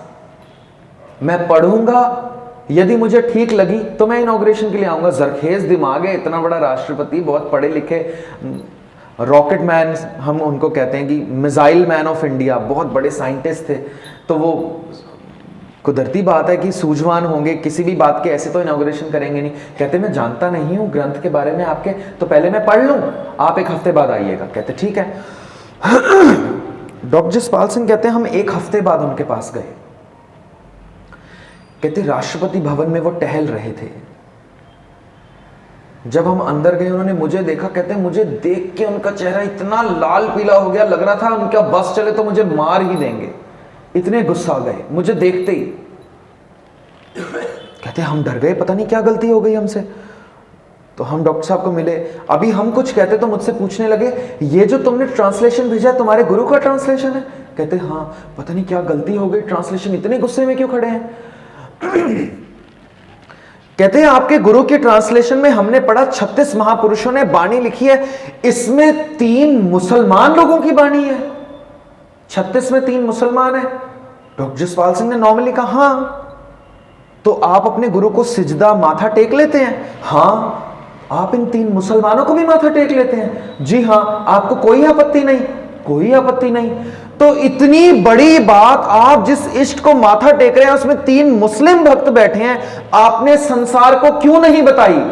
मैं पढ़ूंगा, यदि मुझे ठीक लगी तो मैं इनॉग्रेशन के लिए आऊंगा। जरखेज दिमाग है, इतना बड़ा राष्ट्रपति, बहुत पढ़े लिखे, रॉकेट मैन हम उनको कहते हैं कि मिसाइल मैन ऑफ इंडिया, बहुत बड़े साइंटिस्ट थे। तो वो कुदरती बात है कि सूझवान होंगे, किसी भी बात के ऐसे तो इनॉग्रेशन करेंगे नहीं। कहते मैं जानता नहीं हूँ ग्रंथ के बारे में आपके, तो पहले मैं पढ़ लूँ, आप एक हफ्ते बाद आइएगा। कहते ठीक है। डॉक्टर जसपाल सिंह कहते हैं हम एक हफ्ते बाद उनके पास गए। कहते राष्ट्रपति भवन में वो टहल रहे थे। जब हम अंदर गए उन्होंने मुझे देखा। कहते हैं मुझे देख के उनका चेहरा इतना लाल पीला हो गया, लग रहा था उनका बस चले तो मुझे मार ही देंगे, इतने गुस्सा गए मुझे देखते ही। कहते हम डर गए, पता नहीं क्या गलती हो गई हमसे। तो हम डॉक्टर साहब को मिले, अभी हम कुछ कहते तो मुझसे पूछने लगे, ये जो तुमने ट्रांसलेशन भेजा तुम्हारे गुरु का ट्रांसलेशन है? कहते हाँ, पता नहीं क्या गलती हो गई, ट्रांसलेशन, इतने गुस्से में क्यों खड़े हैं? कहते हैं आपके गुरु के ट्रांसलेशन में हमने पढ़ा 36 महापुरुषों ने बाणी लिखी है, इसमें 3 मुसलमान लोगों की बाणी है। 36 में 3 मुसलमान है। डॉक्टर जसपाल सिंह ने नॉर्मली कहा हाँ। तो आप अपने गुरु को सिजदा माथा टेक लेते हैं? हाँ। आप इन 3 मुसलमानों को भी माथा टेक लेते हैं? जी हाँ। आपको कोई आपत्ति नहीं? कोई आपत्ति नहीं। तो इतनी बड़ी बात, आप जिस इष्ट को माथा टेक रहे हैं उसमें 3 मुस्लिम भक्त बैठे हैं, आपने संसार को क्यों नहीं बताई?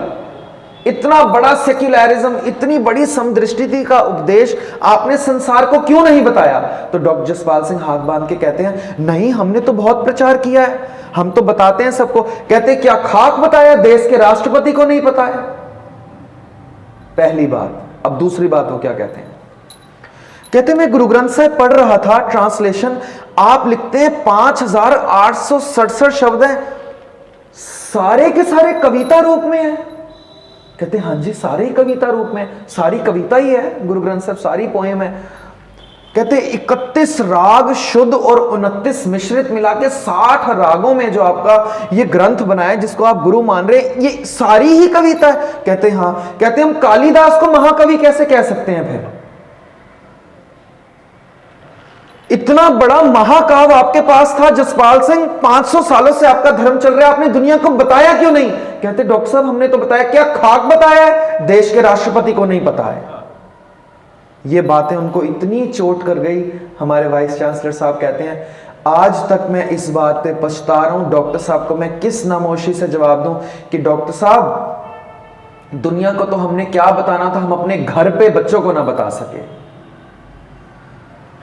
इतना बड़ा सेक्युलरिज्म, इतनी बड़ी समदृष्टि का उपदेश आपने संसार को क्यों नहीं बताया? तो डॉक्टर जसपाल सिंह हाथ बांध के कहते हैं, नहीं हमने तो बहुत प्रचार किया है, हम तो बताते हैं सबको। कहते क्या खाक बताया, देश के राष्ट्रपति को नहीं बताया? पहली बात। अब दूसरी बात वो क्या कहते हैं? कहते मैं गुरु ग्रंथ साहिब पढ़ रहा था, ट्रांसलेशन आप लिखते हैं 5867 शब्द हैं, सारे के सारे कविता रूप में है। कहते हाँ जी, सारे ही कविता रूप में, सारी कविता ही है गुरु ग्रंथ साहिब, सारी पोएम है। कहते 31 राग शुद्ध और 29 मिश्रित मिला के 60 रागों में जो आपका ये ग्रंथ बनाया जिसको आप गुरु मान रहे हैं, ये सारी ही कविता है। कहते हाँ। कहते हम कालिदास को महाकवि कैसे कह सकते हैं? फिर इतना बड़ा महाकाव्य आपके पास था जसपाल सिंह, 500 सालों से आपका धर्म चल रहा है, आपने दुनिया को बताया क्यों नहीं? कहते डॉक्टर साहब हमने तो बताया। क्या खाक बताया है? देश के राष्ट्रपति को नहीं पता है। ये बातें उनको इतनी चोट कर गई। हमारे वाइस चांसलर साहब कहते हैं आज तक मैं इस बात पे पछता रहा हूं, डॉक्टर साहब को मैं किस नामोशी से जवाब दूं कि डॉक्टर साहब दुनिया को तो हमने क्या बताना था, हम अपने घर पे बच्चों को ना बता सके।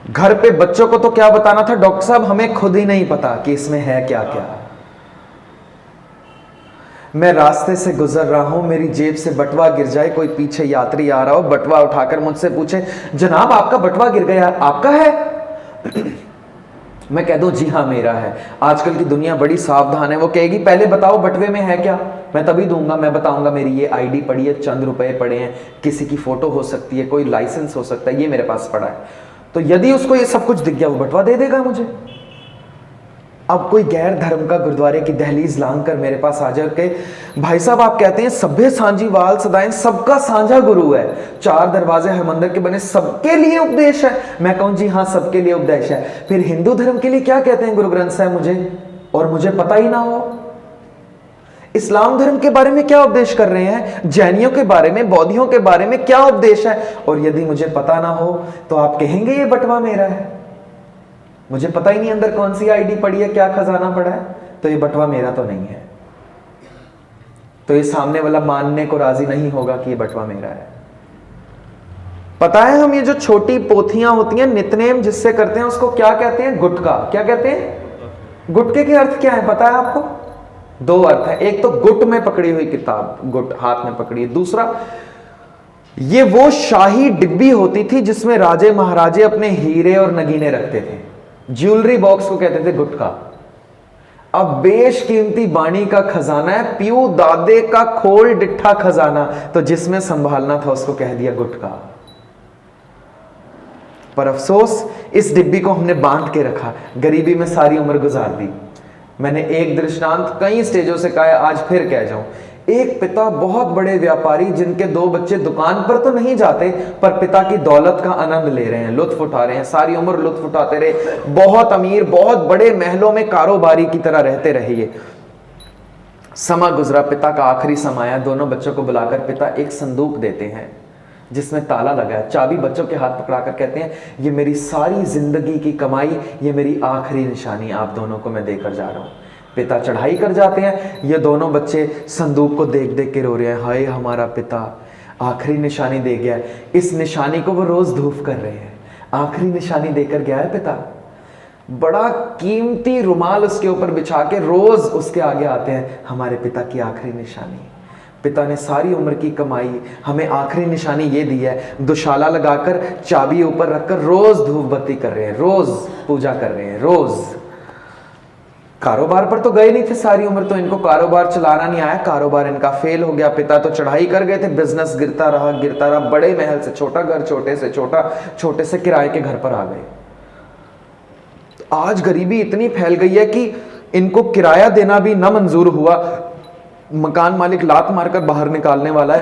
घर पे बच्चों को तो क्या बताना था डॉक्टर साहब, हमें खुद ही नहीं पता कि इसमें है क्या क्या। मैं रास्ते से गुजर रहा हूं, मेरी जेब से बटवा गिर जाए, कोई पीछे यात्री आ रहा हो, बटवा उठाकर मुझसे पूछे जनाब आपका बटवा गिर गया, आपका है? मैं कह दूं जी हाँ मेरा है। आजकल की दुनिया बड़ी सावधान है, वो कहेगी पहले बताओ बटवे में है क्या, मैं तभी दूंगा, मैं बताऊंगा मेरी ये आईडी पड़ी है, चंद रुपए पड़े हैं, किसी की फोटो हो सकती है, कोई लाइसेंस हो सकता है, ये मेरे पास पड़ा है। तो यदि उसको ये सब कुछ दिख गया वो बटवा दे देगा मुझे। अब कोई गैर धर्म का गुरुद्वारे की दहलीज लांग कर मेरे पास आ जाके भाई साहब आप कहते हैं सभ्य सांझीवाल सदाएं सबका साझा गुरु है, 4 दरवाजे हरमंदिर के बने, सबके लिए उपदेश है। मैं कहूं जी हाँ सबके लिए उपदेश है। फिर हिंदू धर्म के लिए क्या कहते हैं गुरु ग्रंथ साहिब मुझे, और मुझे पता ही ना हो? इस्लाम धर्म के बारे में क्या उपदेश कर रहे हैं, जैनियों के बारे में, बौद्धियों के बारे में क्या उपदेश है, और यदि मुझे पता ना हो तो आप कहेंगे ये बटवा मेरा है? मुझे पता ही नहीं अंदर कौन सी आईडी पड़ी है, क्या खजाना पड़ा है, तो ये बटवा मेरा तो नहीं है। तो ये सामने वाला मानने को राजी नहीं होगा कि ये बटवा मेरा है। पता है हम ये जो छोटी पोथियां होती हैं नितनेम जिससे करते हैं उसको क्या कहते हैं? गुटका। क्या कहते हैं? गुटके के अर्थ क्या है पता है आपको? 2 अर्थ है। एक तो गुट में पकड़ी हुई किताब, गुट हाथ में पकड़ी है। दूसरा ये वो शाही डिब्बी होती थी जिसमें राजे महाराजे अपने हीरे और नगीने रखते थे, ज्वेलरी बॉक्स को कहते थे गुटका। अब बेशकीमती बाणी का खजाना है, पीऊ दादे का खोल डिट्ठा खजाना, तो जिसमें संभालना था उसको कह दिया गुटका। पर अफसोस इस डिब्बी को हमने बांध के रखा, गरीबी में सारी उम्र गुजार दी। मैंने एक दृष्टांत कई स्टेजों से कहा, आज फिर कह जाऊं। एक पिता बहुत बड़े व्यापारी जिनके 2 बच्चे दुकान पर तो नहीं जाते पर पिता की दौलत का आनंद ले रहे हैं, लुत्फ उठा रहे हैं, सारी उम्र लुत्फ उठाते रहे, बहुत अमीर, बहुत बड़े महलों में कारोबारी की तरह रहते रहे। ये समा गुजरा, पिता का आखिरी समाया, दोनों बच्चों को बुलाकर पिता एक संदूक देते हैं जिसमें ताला लगा है, चाबी बच्चों के हाथ पकड़ाकर कहते हैं ये मेरी सारी जिंदगी की कमाई, ये मेरी आखिरी निशानी आप दोनों को मैं देकर जा रहा हूं। पिता चढ़ाई कर जाते हैं, ये दोनों बच्चे संदूक को देख देख के रो रहे हैं, हाय हमारा पिता आखिरी निशानी दे गया। इस निशानी को वो रोज धूफ कर रहे हैं, आखिरी निशानी देकर गया है पिता। बड़ा कीमती रुमाल उसके ऊपर बिछा के रोज उसके आगे आते हैं, हमारे पिता की आखिरी निशानी। पिता ने सारी उम्र की कमाई हमें आखिरी निशानी ये दी है, दुशाला लगाकर चाबी ऊपर रखकर रोज धूप बत्ती कर रहे हैं, रोज पूजा कर रहे हैं, रोज। कारोबार पर तो गए नहीं थे सारी उम्र, तो इनको कारोबार चलाना नहीं आया, कारोबार इनका फेल हो गया। पिता तो चढ़ाई कर गए थे, बिजनेस गिरता रहा, बड़े महल से छोटा घर, छोटे से छोटा, छोटे से किराए के घर पर आ गए। आज गरीबी इतनी फैल गई है कि इनको किराया देना भी ना मंजूर हुआ, मकान मालिक लात मारकर बाहर निकालने वाला है।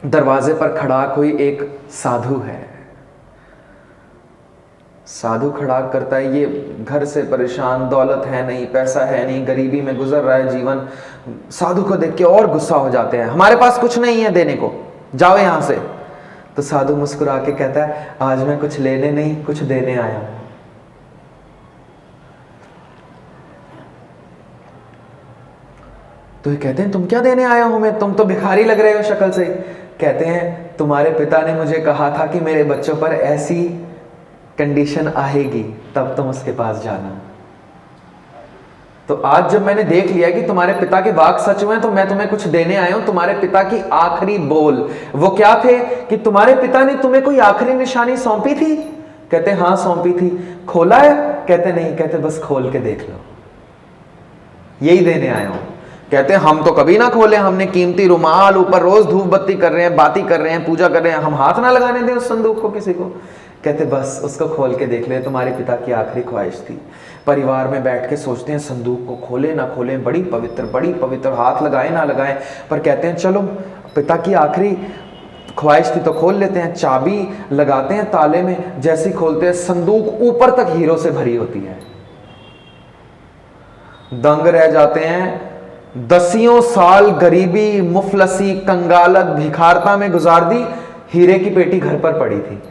दरवाजे पर खड़ा कोई एक साधु है, साधु खड़ा करता है, ये घर से परेशान, दौलत है नहीं, पैसा है नहीं, गरीबी में गुजर रहा है जीवन। साधु को देख के और गुस्सा हो जाते हैं, हमारे पास कुछ नहीं है देने को, जाओ यहां से। तो साधु मुस्कुरा के कहता है, आज मैं कुछ लेने नहीं कुछ देने आया हूं। तो ये कहते हैं, तुम क्या देने आए हो हमें, तुम तो भिखारी लग रहे हो शक्ल से। कहते हैं, तुम्हारे पिता ने मुझे कहा था कि मेरे बच्चों पर ऐसी कंडीशन आएगी तब तुम उसके पास जाना। तो आज जब मैंने देख लिया कि तुम्हारे पिता के वाक सच हुए, तो मैं तुम्हें कुछ देने आया हूं। तुम्हारे पिता की आखिरी बोल वो क्या थे कि तुम्हारे पिता ने तुम्हें कोई आखिरी निशानी सौंपी थी? कहते हाँ सौंपी थी। खोला है? कहते नहीं। कहते बस खोल के देख लो, यही देने आया हूं। कहते हैं, हम तो कभी ना खोले, हमने कीमती रुमाल, ऊपर रोज धूप बत्ती कर रहे हैं, बाती कर रहे हैं, पूजा कर रहे हैं, हम हाथ ना लगाने दें उस संदूक को किसी को। कहते बस उसको खोल के देख ले, तुम्हारे पिता की आखिरी ख्वाहिश थी। परिवार में बैठ के सोचते हैं संदूक को खोले ना खोले, बड़ी पवित्र, हाथ लगाए ना लगाए, पर कहते हैं चलो पिता की आखिरी ख्वाहिश थी तो खोल लेते हैं। चाबी लगाते हैं ताले में, जैसे ही खोलते हैं संदूक ऊपर तक हीरो से भरी होती है। दंग रह जाते हैं। दसियों साल गरीबी, मुफलसी, कंगालत, भिखारता में गुजार दी, हीरे की पेटी घर पर पड़ी थी।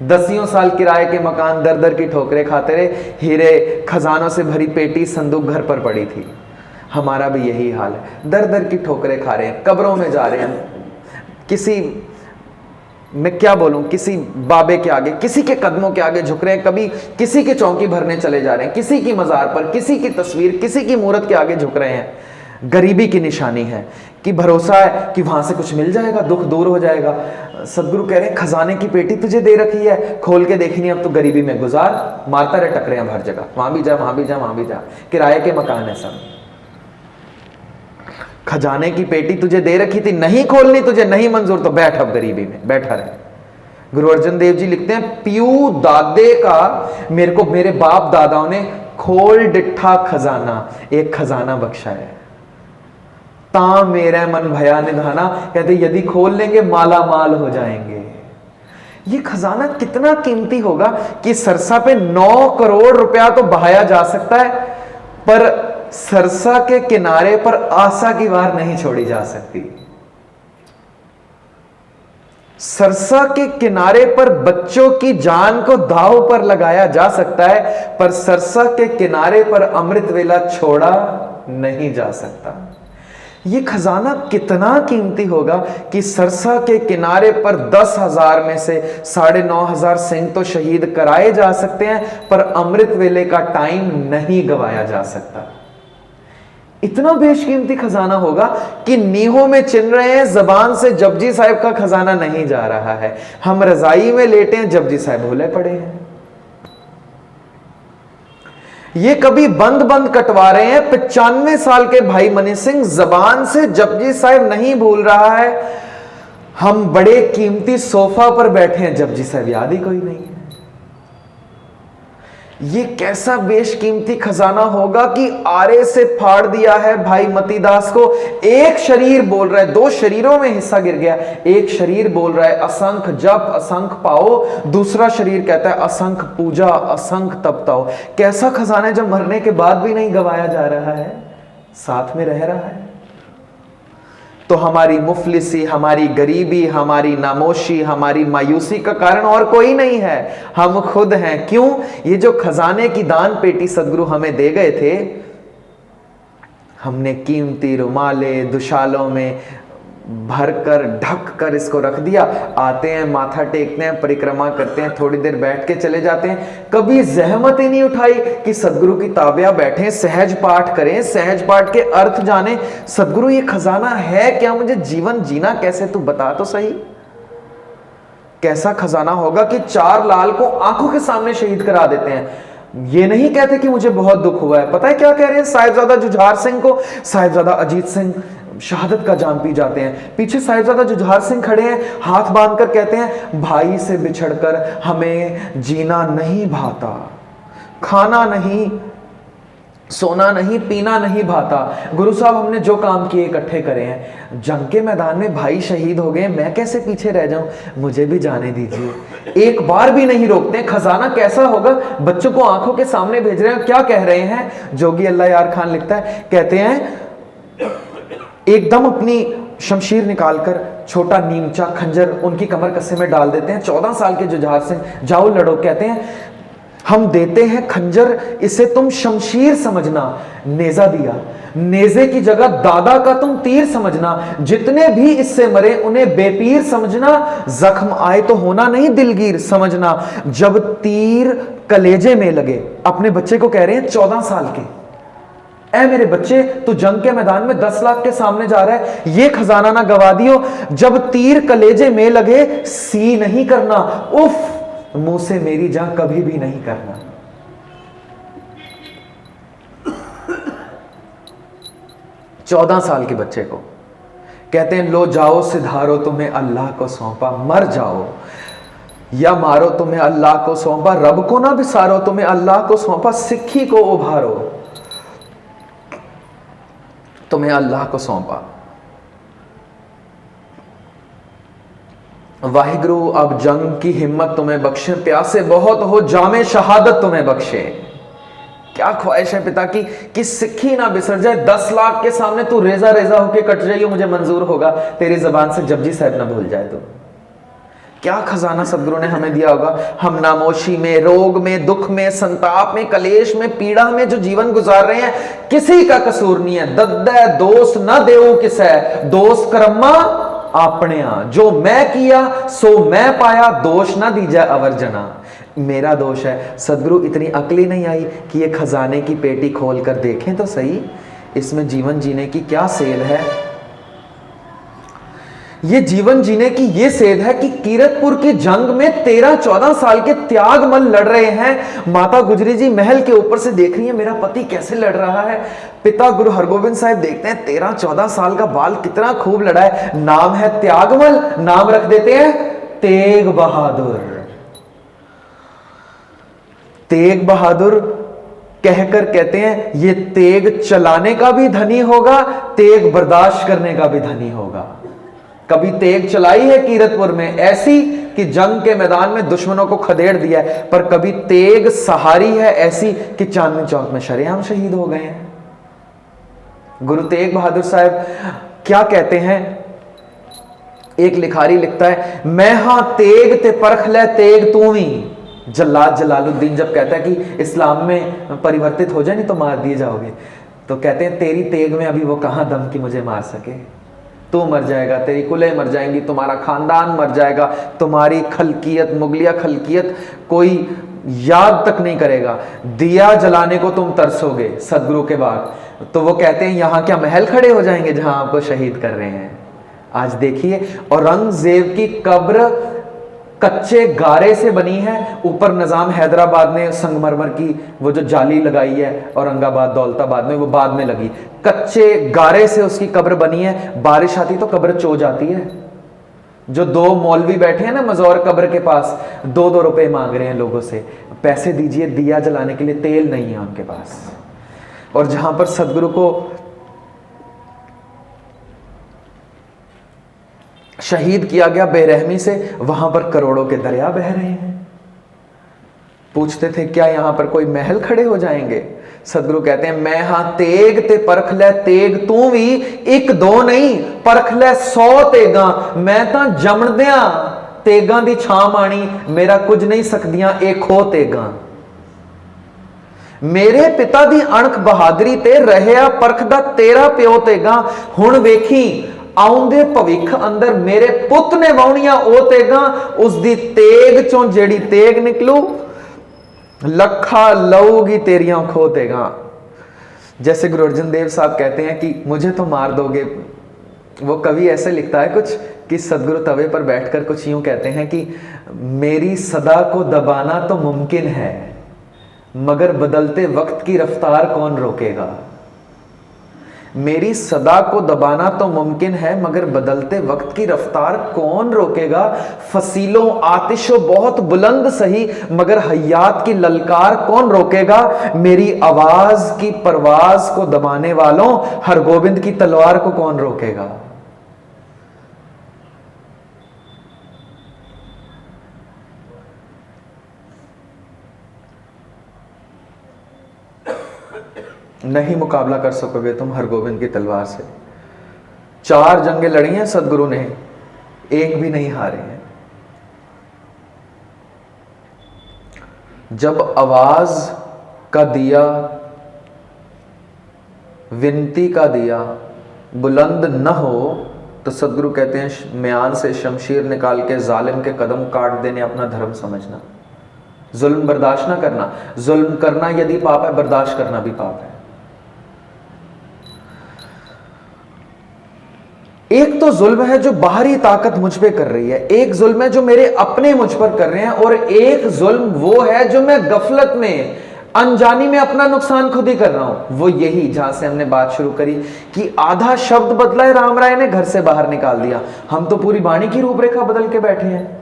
दसियों साल किराए के मकान दर दर की ठोकरें खाते रहे, हीरे खजानों से भरी पेटी संदूक घर पर पड़ी थी। हमारा भी यही हाल है, दर दर की ठोकरें खा रहे हैं, कब्रों में जा रहे हैं, किसी, मैं क्या बोलूं, किसी बाबे के आगे, किसी के कदमों के आगे झुक रहे हैं, कभी किसी की चौकी भरने चले जा रहे हैं, किसी की मजार पर, किसी की तस्वीर, किसी की मूर्त के आगे झुक रहे हैं। गरीबी की निशानी है कि भरोसा है कि वहां से कुछ मिल जाएगा, दुख दूर हो जाएगा। सदगुरु कह रहे हैं, खजाने की पेटी तुझे दे रखी है, खोल के देखनी, अब तो गरीबी में गुजार, मारता रहे टकरे हर जगह, वहां भी जा, वहां भी जा, वहां भी जा, किराए के मकान है सब। खजाने की पेटी तुझे दे रखी थी, नहीं खोलनी तुझे, नहीं मंजूर, तो बैठ अब गरीबी में, बैठा रहे। गुरु अर्जन देव जी लिखते हैं, पियू दादे का मेरे को मेरे बाप दादाओं ने खोल डिठा खजाना, एक खजाना बख्शा है। ता मेरा मन भया निधाना, कहते यदि खोल लेंगे माला माल हो जाएंगे। ये खजाना कितना कीमती होगा कि सरसा पे 9 करोड़ रुपया तो बहाया जा सकता है, पर सरसा के किनारे पर आशा की वार नहीं छोड़ी जा सकती। सरसा के किनारे पर बच्चों की जान को दांव पर लगाया जा सकता है, पर सरसा के किनारे पर अमृत वेला छोड़ा नहीं जा सकता। ये खजाना कितना कीमती होगा कि सरसा के किनारे पर 10,000 में से 9,500 सिंह तो शहीद कराए जा सकते हैं, पर अमृत वेले का टाइम नहीं गवाया जा सकता। इतना बेशकीमती खजाना होगा कि नीहों में चिन रहे हैं, जबान से जपजी साहिब का खजाना नहीं जा रहा है। हम रजाई में लेटे हैं, जपजी साहिब भूले पड़े हैं। ये कभी बंद कटवा रहे हैं। 95 साल के भाई मनी सिंह जबान से जपजी साहिब नहीं भूल रहा है। हम बड़े कीमती सोफा पर बैठे हैं, जपजी साहिब याद ही कोई नहीं है। ये कैसा बेशकीमती खजाना होगा कि आरे से फाड़ दिया है भाई मतीदास को। एक शरीर बोल रहा है, 2 शरीरों में हिस्सा गिर गया। एक शरीर बोल रहा है असंख्य जप असंख्य पाओ, दूसरा शरीर कहता है असंख्य पूजा असंख्य तपताओ। कैसा खजाना है जो मरने के बाद भी नहीं गवाया जा रहा है, साथ में रह रहा है। तो हमारी मुफलिसी, हमारी गरीबी, हमारी नामोशी, हमारी मायूसी का कारण और कोई नहीं है, हम खुद हैं। क्यों? ये जो खजाने की दान पेटी सदगुरु हमें दे गए थे, हमने कीमती रुमाले दुशालों में भरकर ढक कर इसको रख दिया। आते हैं, माथा टेकते हैं, परिक्रमा करते हैं, थोड़ी देर बैठ के चले जाते हैं। कभी जहमत ही नहीं उठाई कि सदगुरु की ताबिया बैठे, सहज पाठ करें, सहज पाठ के अर्थ जाने। सदगुरु ये खजाना है क्या? मुझे जीवन जीना कैसे, तू बता तो सही। कैसा खजाना होगा कि 4 लाल को आंखों के सामने शहीद करा देते हैं। ये नहीं कहते कि मुझे बहुत दुख हुआ है। पता है क्या कह रहे हैं? साहिबजादा जुझार सिंह को साहिबजादा अजीत सिंह शहादत का जाम पी जाते हैं। पीछे साहिबजादा जुझार सिंह खड़े हैं, हाथ बांधकर कहते हैं, भाई से बिछड़कर हमें जीना नहीं भाता, खाना नहीं, सोना नहीं पीना नहीं भाता। गुरु साहब हमने जो काम किए इकट्ठे करे हैं, जंग के मैदान में भाई शहीद हो गए, मैं कैसे पीछे रह जाऊं, मुझे भी जाने दीजिए। एक बार भी नहीं रोकते। खजाना कैसा होगा, बच्चों को आंखों के सामने भेज रहे हैं। क्या कह रहे हैं, जोगी अल्लाह यार खान लिखता है, कहते हैं एकदम अपनी शमशीर निकालकर छोटा नीमचा खंजर उनकी कमर कस्से में डाल देते हैं। 14 साल के जुझार सिंह, जाओ लड़ो। कहते हैं हम देते हैं खंजर, इसे तुम शमशीर समझना। नेजा दिया, नेजे की जगह दादा का तुम तीर समझना। जितने भी इससे मरे उन्हें बेपीर समझना। जख्म आए तो होना नहीं दिलगीर समझना। जब तीर कलेजे में लगे, अपने बच्चे को कह रहे हैं 14 साल के, ऐ मेरे बच्चे तू जंग के मैदान में 10 लाख के सामने जा रहा है, ये खजाना ना गवा दियो। जब तीर कलेजे में लगे सी नहीं करना, उफ मुंह से मेरी जान कभी भी नहीं करना। चौदह साल के बच्चे को कहते हैं लो जाओ सिधारो तुम्हें अल्लाह को सौंपा। मर जाओ या मारो तुम्हें अल्लाह को सौंपा। रब को ना बिसारो तुम्हें अल्लाह को सौंपा। सिक्खी को उभारो तुम्हें अल्लाह को सौंपा। वाहिगुरु अब जंग की हिम्मत तुम्हें बख्शे, प्यासे बहुत हो जामे शहादत तुम्हें बख्शे। क्या ख्वाहिश है पिता की कि सिक्खी ना बिसर जाए। 10 लाख के सामने तू रेजा रेजा होके कट जाइए, मुझे मंजूर होगा। तेरी जबान से जपजी साहब ना भूल जाए। तो क्या खजाना सदगुरु ने हमें दिया होगा। हम नामोशी में, रोग में, दुख में, संताप में, कलेश में, पीड़ा में जो जीवन गुजार रहे हैं, किसी का कसूर नहीं है। दद्दै दोष न देऊ किसै, दोष कर्मा आपने आ। जो मैं किया सो मैं पाया, दोष ना दीजा अवर जना। मेरा दोष है। सदगुरु इतनी अक्ल ही नहीं आई कि ये खजाने की पेटी खोल कर देखें तो सही, इसमें जीवन जीने की क्या सेध है। ये जीवन जीने की ये सेध है कि कीरतपुर की जंग में 13-14 साल के त्यागमल लड़ रहे हैं। माता गुजरी जी महल के ऊपर से देख रही है मेरा पति कैसे लड़ रहा है। पिता गुरु हरगोबिंद साहब देखते हैं 13-14 साल का बाल कितना खूब लड़ा है। नाम है त्यागमल, नाम रख देते हैं तेग बहादुर। तेग बहादुर कहकर कहते हैं ये तेग चलाने का भी धनी होगा, तेग बर्दाश्त करने का भी धनी होगा। कभी तेग चलाई है कीरतपुर में ऐसी कि जंग के मैदान में दुश्मनों को खदेड़ दिया है, पर कभी तेग सहारी है ऐसी कि चांदनी चौक में शरेआम शहीद हो गए हैं। गुरु तेग बहादुर साहब क्या कहते हैं, एक लिखारी लिखता है मैं हां तेग ते परख ले तेग तू ही। जल्लाद जलालुद्दीन जब कहता है कि इस्लाम में परिवर्तित हो जाए नहीं तो मार दिए जाओगे, तो कहते हैं तेरी तेग में अभी वो कहां दम कि मुझे मार सके। तू मर जाएगा, तेरी कुलें मर जाएंगी, तुम्हारा खानदान मर जाएगा, तुम्हारी खलकियत, मुगलिया खलकियत कोई याद तक नहीं करेगा। दिया जलाने को तुम तरसोगे सदगुरु के बाद। तो वो कहते हैं यहां क्या महल खड़े हो जाएंगे जहां आपको शहीद कर रहे हैं। आज देखिए औरंगजेब की कब्र कच्चे गारे से बनी है, ऊपर निजाम हैदराबाद ने संगमरमर की वो जो जाली लगाई है, औरंगाबाद दौलताबाद में वो बाद में लगी। कच्चे गारे से उसकी कब्र बनी है। बारिश आती तो कब्र चो जाती है। जो 2 मौलवी बैठे हैं ना मजौर कब्र के पास, 2-2 रुपए मांग रहे हैं लोगों से, पैसे दीजिए दिया जलाने के लिए, तेल नहीं है उनके पास। और जहां पर सदगुरु को शहीद किया गया बेरहमी से, वहां पर करोड़ों के दरिया बह रहे हैं। पूछते थे क्या यहां पर कोई महल खड़े हो जाएंगे। सदगुरु कहते हैं मैं हां तेग ते परख ले तेग तू भी, 1-2 नहीं परख ले 100 तेगा। मैं तां जमणदियां तेगां दी छां माणी, मेरा कुछ नहीं सकदियां एक खो तेगां। मेरे पिता दी अणख बहादरी ते रहया परखदा तेरा प्यो तेगा। हुण वेखी आउंदे भविख अंदर मेरे पुत ने वाउणियां ओ तेगा। उसदी तेग चों जेड़ी तेग निकलू लखा लऊगी तेरियां खो तेगा। जैसे गुरु अर्जन देव साहब कहते हैं कि मुझे तो मार दोगे। वो कवि ऐसे लिखता है कुछ कि सदगुरु तवे पर बैठकर कुछ यूं कहते हैं कि मेरी सदा को दबाना तो मुमकिन है, मगर बदलते वक्त की रफ्तार कौन रोकेगा। मेरी सदा को दबाना तो मुमकिन है, मगर बदलते वक्त की रफ्तार कौन रोकेगा। फसीलों आतिशो बहुत बुलंद सही, मगर हयात की ललकार कौन रोकेगा। मेरी आवाज की परवाज को दबाने वालों, हरगोबिंद की तलवार को कौन रोकेगा। नहीं मुकाबला कर सकोगे तुम हरगोबिंद की तलवार से। 4 जंगें लड़ी हैं सदगुरु ने, एक भी नहीं हारे हैं। जब आवाज का दिया, विनती का दिया बुलंद न हो, तो सदगुरु कहते हैं म्यान से शमशीर निकाल के जालिम के कदम काट देने अपना धर्म समझना। जुल्म बर्दाश्त ना करना। जुल्म करना यदि पाप है, बर्दाश्त करना भी पाप है। एक तो जुल्म है जो बाहरी ताकत मुझ पे कर रही है, एक जुल्म है जो मेरे अपने मुझ पर कर रहे हैं, और एक जुल्म वो है जो मैं गफलत में अनजानी में अपना नुकसान खुद ही कर रहा हूं। वो यही जहां से हमने बात शुरू करी कि आधा शब्द बदला है राम राय ने, घर से बाहर निकाल दिया। हम तो पूरी वाणी की रूपरेखा बदल के बैठे हैं।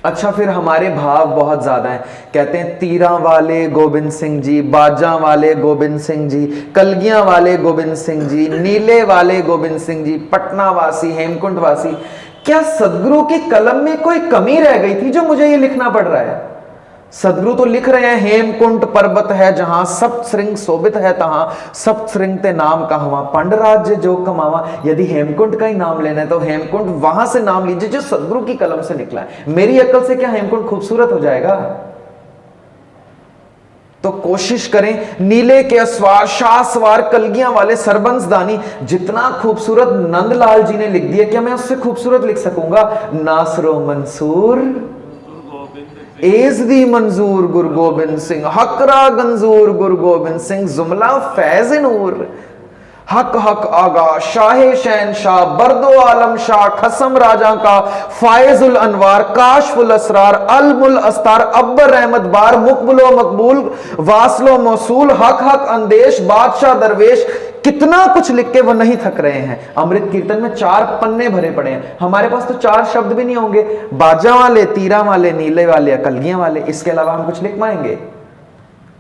अच्छा, फिर हमारे भाव बहुत ज्यादा हैं। कहते हैं तीरा वाले गोविंद सिंह जी, बाजा वाले गोविंद सिंह जी, कलगियां वाले गोविंद सिंह जी, नीले वाले गोविंद सिंह जी, पटना वासी, हेमकुंड वासी। क्या सदगुरु की कलम में कोई कमी रह गई थी जो मुझे ये लिखना पड़ रहा है। सदगुरु तो लिख रहे हैं हेमकुंट पर्वत है जहां सप्त श्रृंग शोभित है, तहां सप्त श्रृंग ते नाम कहवा, पंड राज्य जो कमावा। यदि हेमकुंट का ही नाम लेना है तो हेमकुंट वहां से नाम लीजिए जो सदगुरु की कलम से निकला है। मेरी अक्ल से क्या हेमकुंट खूबसूरत हो जाएगा। तो कोशिश करें नीले के अस्वार शाहसवार कलगियां वाले सरबंस दानी, जितना खूबसूरत नंदलाल जी ने लिख दिया, क्या मैं उससे खूबसूरत लिख सकूंगा। नासरो मंसूर एज दी मंजूर गुरु गोबिंद सिंह, हकरा गंजूर गुरु गोबिंद सिंह, जुमला फैज नूर, हक हक आगा शाहे शहन शाह, बर्दो आलम शाह, खसम राजा का, फायजुल अनवार, काशफुल असरार, अलमुल अस्तार, अब्बर रहमत बार, मुकबुलो मकबूल, वासलो मौसूल, हक हक अंदेश, बादशाह दरवेश। कितना कुछ लिख के वो नहीं थक रहे हैं। अमृत कीर्तन में 4 पन्ने भरे पड़े हैं। हमारे पास तो 4 शब्द भी नहीं होंगे। बाजा वाले, तीरा वाले, नीले वाले, कलगियां वाले, इसके अलावा हम कुछ लिख पाएंगे।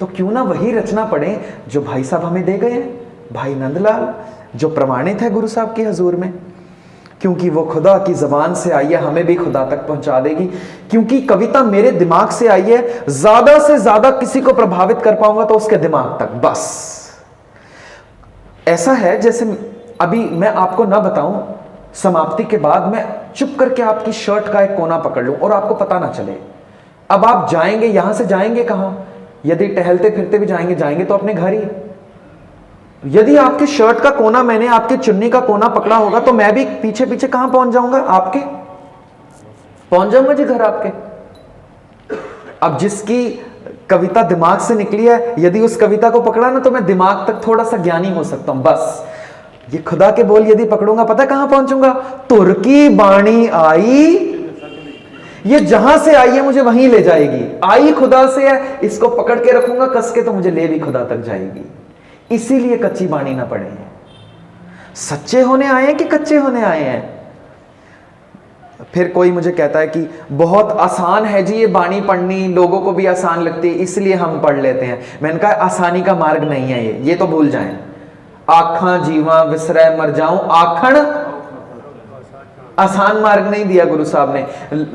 तो क्यों ना वही रचना पड़े जो भाई साहब हमें दे गए हैं, भाई नंदलाल, जो प्रमाणित है गुरु साहब की हजूर में। क्योंकि वो खुदा की जबान से आई है, हमें भी खुदा तक पहुंचा देगी। क्योंकि कविता मेरे दिमाग से आई है, ज्यादा से ज्यादा किसी को प्रभावित कर पाऊंगा तो उसके दिमाग तक बस। ऐसा है जैसे अभी मैं आपको ना बताऊं, समाप्ति के बाद मैं चुप करके आपकी शर्ट का एक कोना पकड़ लूं और आपको पता ना चले। अब आप जाएंगे, यहां से जाएंगे कहां। यदि टहलते फिरते भी जाएंगे तो अपने घर ही। यदि आपकी शर्ट का कोना, मैंने आपकी चुन्नी का कोना पकड़ा होगा, तो मैं भी पीछे पीछे कहां पहुंच जाऊंगा, आपके पहुंच जाऊंगा जी, घर आपके। अब जिसकी कविता दिमाग से निकली है, यदि उस कविता को पकड़ा ना, तो मैं दिमाग तक थोड़ा सा ज्ञानी हो सकता हूं बस। ये खुदा के बोल यदि पकड़ूंगा, पता कहां पहुंचूंगा। तुर्की बाणी आई, ये जहां से आई है मुझे वहीं ले जाएगी। आई खुदा से है, इसको पकड़ के रखूंगा कस के, तो मुझे ले भी खुदा तक जाएगी। इसीलिए कच्ची बाणी ना पड़े। सच्चे होने आए हैं कि कच्चे होने आए हैं। फिर कोई मुझे कहता है कि बहुत आसान है जी ये बाणी पढ़नी, लोगों को भी आसान लगती है इसलिए हम पढ़ लेते हैं। मैंने कहा आसानी का मार्ग नहीं है ये तो भूल जाएं। आखा जीवा विसरय मर जाऊं, आखण आसान मार्ग नहीं दिया गुरु साहब ने।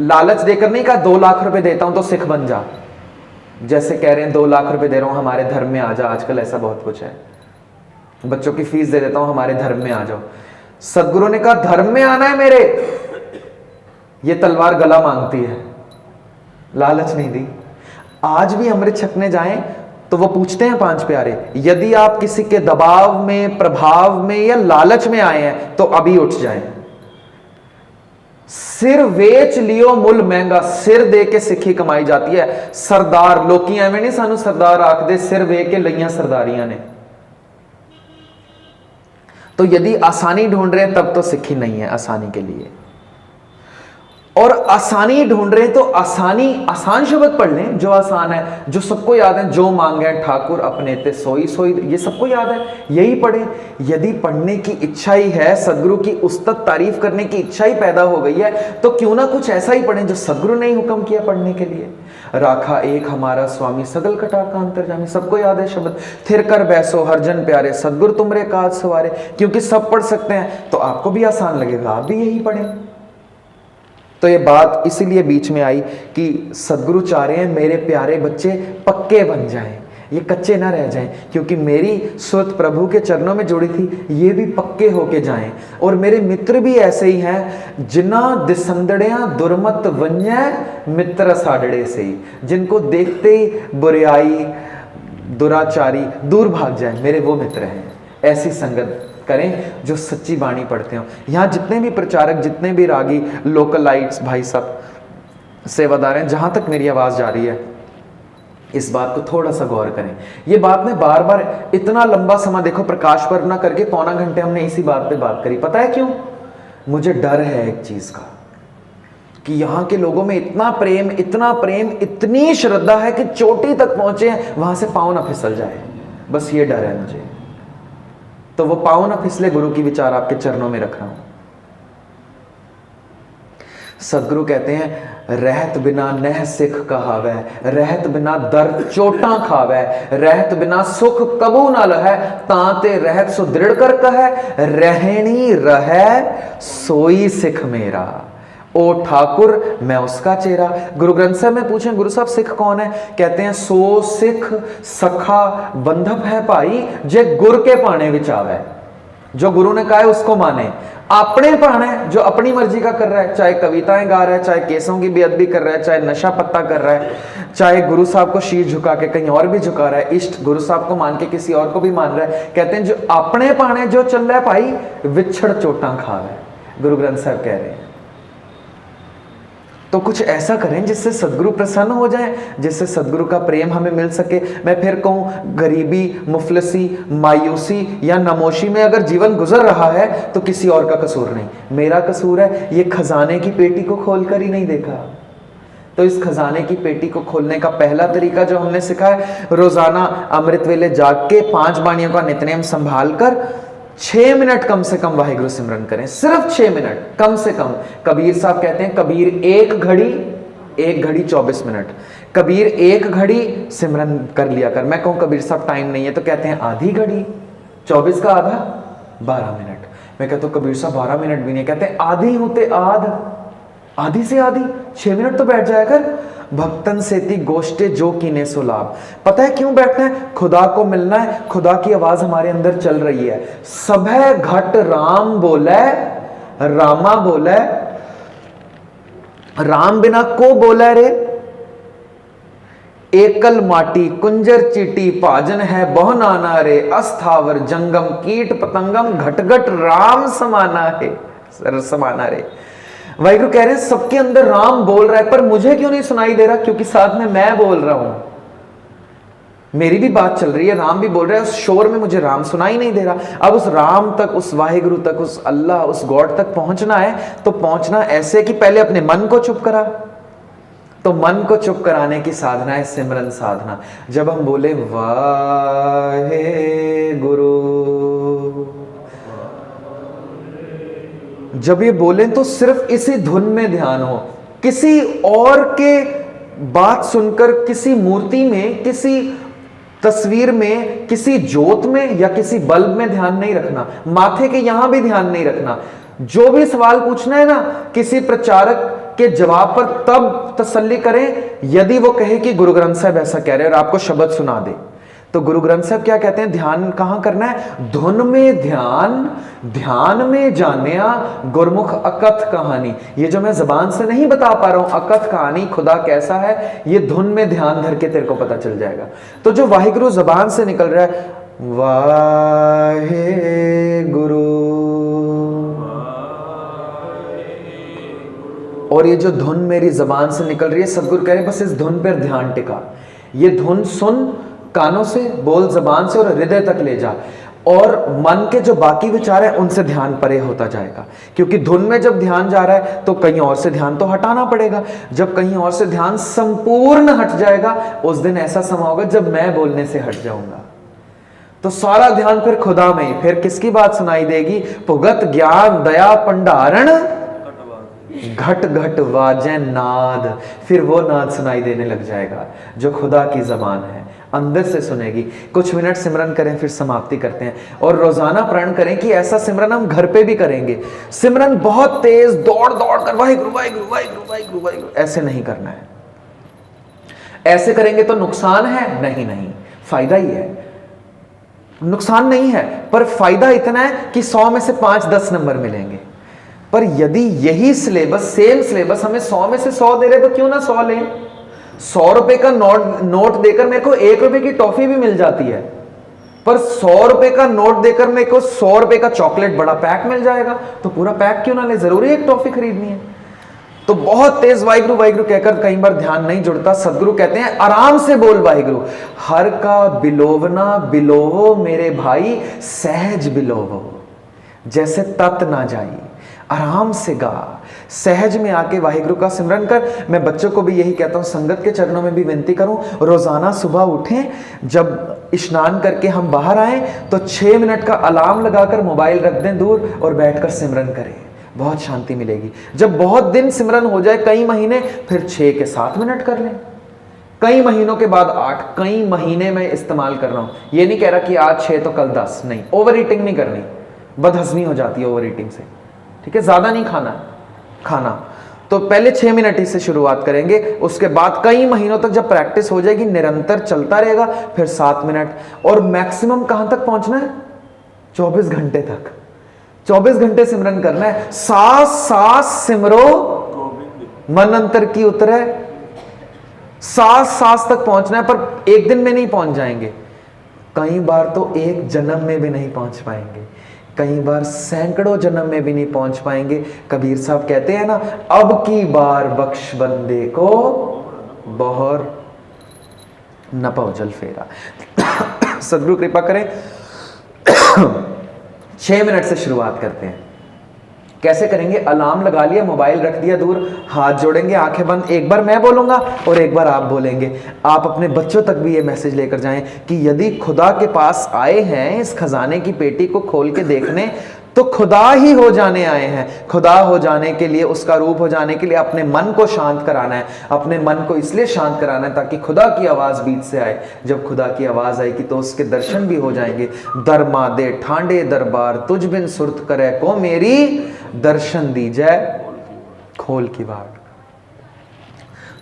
लालच देकर नहीं कहा 2 लाख रुपए देता हूं तो सिख बन जा। जैसे कह रहे हैं 2 लाख रुपए दे रहा हूं हमारे धर्म में आ जा, आजकल ऐसा बहुत कुछ है। बच्चों की फीस दे देता हूं हमारे धर्म में आ जाओ। सदगुरु ने कहा धर्म में आना है मेरे, ये तलवार गला मांगती है, लालच नहीं दी। आज भी अमृत छकने जाएं तो वो पूछते हैं 5 प्यारे, यदि आप किसी के दबाव में, प्रभाव में या लालच में आए हैं तो अभी उठ जाएं। सिर वेच लियो मुल महंगा, सिर दे के सिक्खी कमाई जाती है। सरदार लोकी एवं नहीं सानू सरदार आख दे, सिर वे के लइयां सरदारियां ने। तो यदि आसानी ढूंढ रहे हैं तब तो सिक्खी नहीं है आसानी के लिए। और आसानी ढूंढ रहे हैं तो आसान शब्द पढ़ लें जो आसान है, जो सबको याद है, जो मांगे ठाकुर अपने ते सोई सोई, ये सबको याद है, यही पढ़ें। यदि पढ़ने की इच्छा ही है, सदगुरु की उस्तत तारीफ करने की इच्छा ही पैदा हो गई है, तो क्यों ना कुछ ऐसा ही पढ़ें जो सदगुरु ने ही हुक्म किया पढ़ने के लिए। राखा एक हमारा स्वामी सगल कटा का अंतर्जामी, सबको याद है शब्द। थिर कर बैसो हर जन प्यारे सदगुरु तुमरे काज सवारे, क्योंकि सब पढ़ सकते हैं तो आपको भी आसान लगेगा, आप भी यही पढ़ें। तो ये बात इसीलिए बीच में आई कि सदगुरु चाह रहे हैं मेरे प्यारे बच्चे पक्के बन जाएं, ये कच्चे ना रह जाएं, क्योंकि मेरी सुरत प्रभु के चरणों में जुड़ी थी, ये भी पक्के होके जाएं। और मेरे मित्र भी ऐसे ही हैं, जिना दिसंदड़ियां दुर्मत वन्य मित्र साडड़े से, जिनको देखते ही बुराई दुराचारी दूर भाग जाए, मेरे वो मित्र हैं। ऐसी संगत करें जो सच्ची वाणी पढ़ते हो। यहाँ जितने भी प्रचारक, जितने भी रागी, लोकलाइट्स भाई साहब, सेवादार हैं, जहां तक मेरी आवाज जा रही है, इस बात को थोड़ा सा गौर करें। ये बात मैं बार बार, इतना लंबा समय देखो प्रकाश पर्व ना करके पौना घंटे हमने इसी बात पे बात करी। पता है क्यों? मुझे डर है एक चीज का, कि यहाँ के लोगों में इतना प्रेम, इतनी श्रद्धा है कि चोटी तक पहुंचे हैं, वहां से पांव ना फिसल जाए, बस ये डर है मुझे। तो वो पांव ना फिसले, गुरु की विचार आपके चरणों में रख रहा हूं। सदगुरु कहते हैं रहत बिना नह सिख कहावै, रहत बिना दर्द चोटा खावै, रहत बिना सुख कबू न लहै, ताते रहत सो दृढ़ कर कहै, रहनी रहै सोई सिख मेरा। ओ ठाकुर मैं उसका चेहरा। गुरु ग्रंथ साहब में पूछें गुरु साहब सिख कौन है? कहते हैं सो सिख सखा बंधप है भाई, जे गुर के पाने विच आवे। जो गुरु ने कहा है उसको माने, अपने पाने जो अपनी मर्जी का कर रहा है, चाहे कविताएं गा रहा है, चाहे केसों की बेअदबी कर रहा है, चाहे नशा पत्ता कर रहा है, चाहे गुरु साहब को शीश झुका के कहीं और भी झुका रहा है, इष्ट गुरु साहब को मान के किसी और को भी मान रहा है, कहते हैं जो अपने पाने जो चल रहा है भाई विछड़ चोटा खा रहा है। गुरु ग्रंथ साहब कह रहे हैं तो कुछ ऐसा करें जिससे सदगुरु प्रसन्न हो जाए, जिससे सदगुरु का प्रेम हमें मिल सके। मैं फिर कहूं, गरीबी, मुफलसी, मायूसी या नमोशी में अगर जीवन गुजर रहा है तो किसी और का कसूर नहीं, मेरा कसूर है। ये खजाने की पेटी को खोलकर ही नहीं देखा। तो इस खजाने की पेटी को खोलने का पहला तरीका जो हमने सीखा है, रोजाना अमृत वेले जाग के 5 बाणियों का नित्यनेम संभाल कर 6 मिनट कम से कम वाहिगुरु सिमरन करें, सिर्फ 6 मिनट कम से कम। कबीर साहब कहते हैं कबीर एक घड़ी 24 मिनट, कबीर 1 घड़ी सिमरन कर लिया कर। मैं कहूं कबीर साहब टाइम नहीं है तो कहते हैं आधी घड़ी, 24 का आधा 12 मिनट। मैं कहता हूं कबीर साहब 12 मिनट भी नहीं, कहते हैं आधी होते आधी से आधी 6 मिनट तो बैठ जाया कर। भक्तन सेती गोष्ठे जो कीने सो लाभ। पता है क्यों बैठना है? खुदा को मिलना है, खुदा की आवाज हमारे अंदर चल रही है। सभै घट राम बोले, रामा बोले, राम बिना को बोले रे, एकल माटी कुंजर चीटी भाजन है बहु नाना रे, अस्थावर जंगम कीट पतंगम घट घट राम समाना है समाना रे। वाहिगुरु कह रहे हैं सबके अंदर राम बोल रहा है, पर मुझे क्यों नहीं सुनाई दे रहा? क्योंकि साथ में मैं बोल रहा हूं, मेरी भी बात चल रही है, राम भी बोल रहा है। उस शोर में मुझे राम सुनाई नहीं दे रहा। अब उस राम तक, उस वाहिगुरु तक, उस अल्लाह, उस गॉड तक पहुंचना है तो पहुंचना ऐसे कि पहले अपने मन को चुप करा। तो मन को चुप कराने की साधना है सिमरन साधना। जब हम बोले वाहे गुरु, जब ये बोलें तो सिर्फ इसी धुन में ध्यान हो, किसी और के बात सुनकर किसी मूर्ति में, किसी तस्वीर में, किसी ज्योत में या किसी बल्ब में ध्यान नहीं रखना, माथे के यहां भी ध्यान नहीं रखना। जो भी सवाल पूछना है ना, किसी प्रचारक के जवाब पर तब तसल्ली करें यदि वो कहे कि गुरु ग्रंथ साहब ऐसा कह रहे हैं और आपको शब्द सुना दे। तो गुरु ग्रंथ साहब क्या कहते हैं? ध्यान कहां करना है? धुन में ध्यान, ध्यान में जानिया गुरमुख अकथ कहानी। ये जो मैं जबान से नहीं बता पा रहा हूं अकथ कहानी, खुदा कैसा है, ये धुन में ध्यान धर के तेरे को पता चल जाएगा। तो जो वाहिगुरु जबान से निकल रहा है, वाहे गुरु, और ये जो धुन मेरी जबान से निकल रही है, सदगुरु कह रहे बस इस धुन पर ध्यान टिका। ये धुन सुन कानों से, बोल जबान से और हृदय तक ले जा। और मन के जो बाकी विचार है उनसे ध्यान परे होता जाएगा, क्योंकि धुन में जब ध्यान जा रहा है तो कहीं और से ध्यान तो हटाना पड़ेगा। जब कहीं और से ध्यान संपूर्ण हट जाएगा, उस दिन ऐसा समय होगा जब मैं बोलने से हट जाऊंगा, तो सारा ध्यान फिर खुदा में ही। फिर किसकी बात सुनाई देगी? भुगत ज्ञान दया पंडारण घट घट वाजे नाद, फिर वो नाद सुनाई देने लग जाएगा जो खुदा की जबान है, अंदर से सुनेगी। कुछ मिनट सिमरन करें, फिर समाप्ति करते हैं। और रोजाना प्रण करें कि ऐसा सिमरन हम घर पे भी करेंगे। सिमरन बहुत तेज दौड़ दौड़ कर वाहिगुरु वाहिगुरु वाहिगुरु वाहिगुरु वाहिगुरु ऐसे नहीं करना है। ऐसे करेंगे तो नुकसान है? नहीं नहीं, फायदा ही है। नुकसान नहीं है, पर फायदा इतना है कि 100 में से 5-10 नंबर मिलेंगे। पर यदि यही सिलेबस, सेम सिलेबस हमें 100 में से 100 दे रहे तो क्यों ना 100 लें। 100 रुपए का नोट देकर मेरे को 1 रुपए की टॉफी भी मिल जाती है, पर 100 रुपए का नोट देकर मेरे को 100 रुपए का चॉकलेट बड़ा पैक मिल जाएगा, तो पूरा पैक क्यों ना ले, जरूरी एक टॉफी खरीदनी है। तो बहुत तेज वाहिगुरु वाहिगुरु कहकर कई बार ध्यान नहीं जुड़ता। सदगुरु कहते हैं आराम से बोल वाहिगुरु। हर का बिलोवना बिलोवो मेरे भाई, सहज बिलोवो जैसे तत ना जाई। आराम से गा, सहज में आके वाहिगुरु का सिमरन कर। मैं बच्चों को भी यही कहता हूं, संगत के चरणों में भी विनती करूं, रोजाना सुबह उठें, जब स्नान करके हम बाहर आए तो 6 मिनट का अलार्म लगाकर मोबाइल रख दें दूर और बैठकर सिमरन करें, बहुत शांति मिलेगी। जब बहुत दिन सिमरन हो जाए, कई महीने, फिर 6 के 7 मिनट कर लें, कई महीनों के बाद 8, कई महीने में इस्तेमाल कर रहा हूं। ये नहीं कह रहा कि आज 6 तो कल 10, नहीं। ओवर ईटिंग नहीं करनी, बदहजमी हो जाती है ओवर ईटिंग से, ठीक है। ज्यादा नहीं खाना, तो पहले 6 मिनट ही से शुरुआत करेंगे, उसके बाद कई महीनों तक जब प्रैक्टिस हो जाएगी, निरंतर चलता रहेगा, फिर 7 मिनट। और मैक्सिमम कहां तक पहुंचना है? 24 घंटे तक। 24 घंटे सिमरन करना है। सांस सांस सिमरो मन अंतर की उतरे, सांस सांस तक पहुंचना है, पर एक दिन में नहीं पहुंच जाएंगे। कई बार तो एक जन्म में भी नहीं पहुंच पाएंगे, कई बार सैकड़ों जन्म में भी नहीं पहुंच पाएंगे। कबीर साहब कहते हैं ना, अब की बार बख्श बंदे को बहर न पाओ जल फेरा। सदगुरु कृपा करें। 6 मिनट से शुरुआत करते हैं। कैसे करेंगे? अलार्म लगा लिया, मोबाइल रख दिया दूर, हाथ जोड़ेंगे, आंखें बंद। एक बार मैं बोलूंगा और एक बार आप बोलेंगे। आप अपने बच्चों तक भी ये मैसेज लेकर जाएं कि यदि खुदा के पास आए हैं इस खजाने की पेटी को खोल के देखने, तो खुदा ही हो जाने आए हैं। खुदा हो जाने के लिए, उसका रूप हो जाने के लिए अपने मन को शांत कराना है। अपने मन को इसलिए शांत कराना है ताकि खुदा की आवाज बीच से आए। जब खुदा की आवाज आएगी तो उसके दर्शन भी हो जाएंगे। दरमा दे ठांडे दरबार, तुझ बिन सुरत करे को मेरी, दर्शन दी जाए खोल की बाट।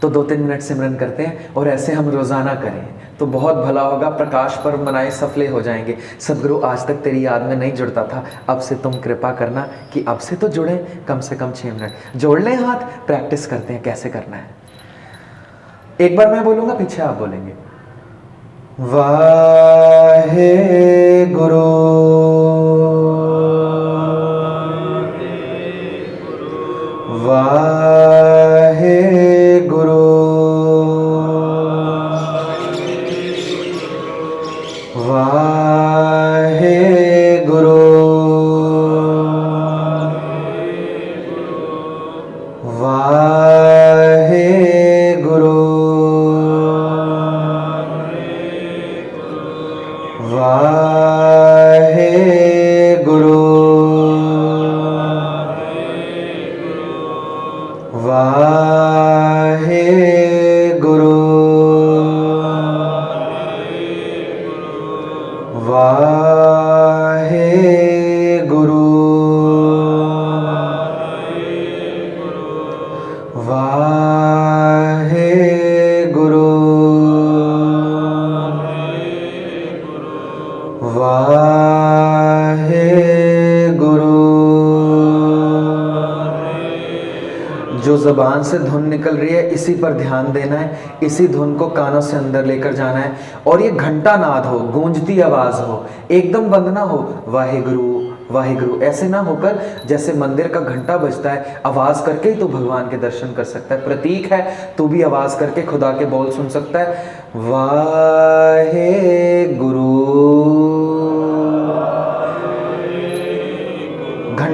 तो 2-3 मिनट सिमरन करते हैं और ऐसे हम रोजाना करें तो बहुत भला होगा। प्रकाश पर्व मनाए सफले हो जाएंगे। सदगुरु आज तक तेरी याद में नहीं जुड़ता था, अब से तुम कृपा करना कि अब से तो जुड़े, कम से कम 6 मिनट जोड़ लें हाथ। प्रैक्टिस करते हैं कैसे करना है। एक बार मैं बोलूंगा, पीछे आप बोलेंगे। वाहे गुरु वाहे गुरु वाहे गुरु वाहे गुरु वाहे गुरु वाहे गुरु वाहे गुरु वाहे गुरु वाहे गुरु। जो ज़बान से धुन निकल रही है इसी पर ध्यान देना है, इसी धुन को कानों से अंदर लेकर जाना है। और ये घंटा नाद हो, गूंजती आवाज हो, एकदम बंद ना हो। वाहिगुरु वाहिगुरु ऐसे ना होकर जैसे मंदिर का घंटा बजता है, आवाज करके ही तो भगवान के दर्शन कर सकता है। प्रतीक है, तू भी आवाज करके खुदा के बोल सुन सकता है। वाहे गुरु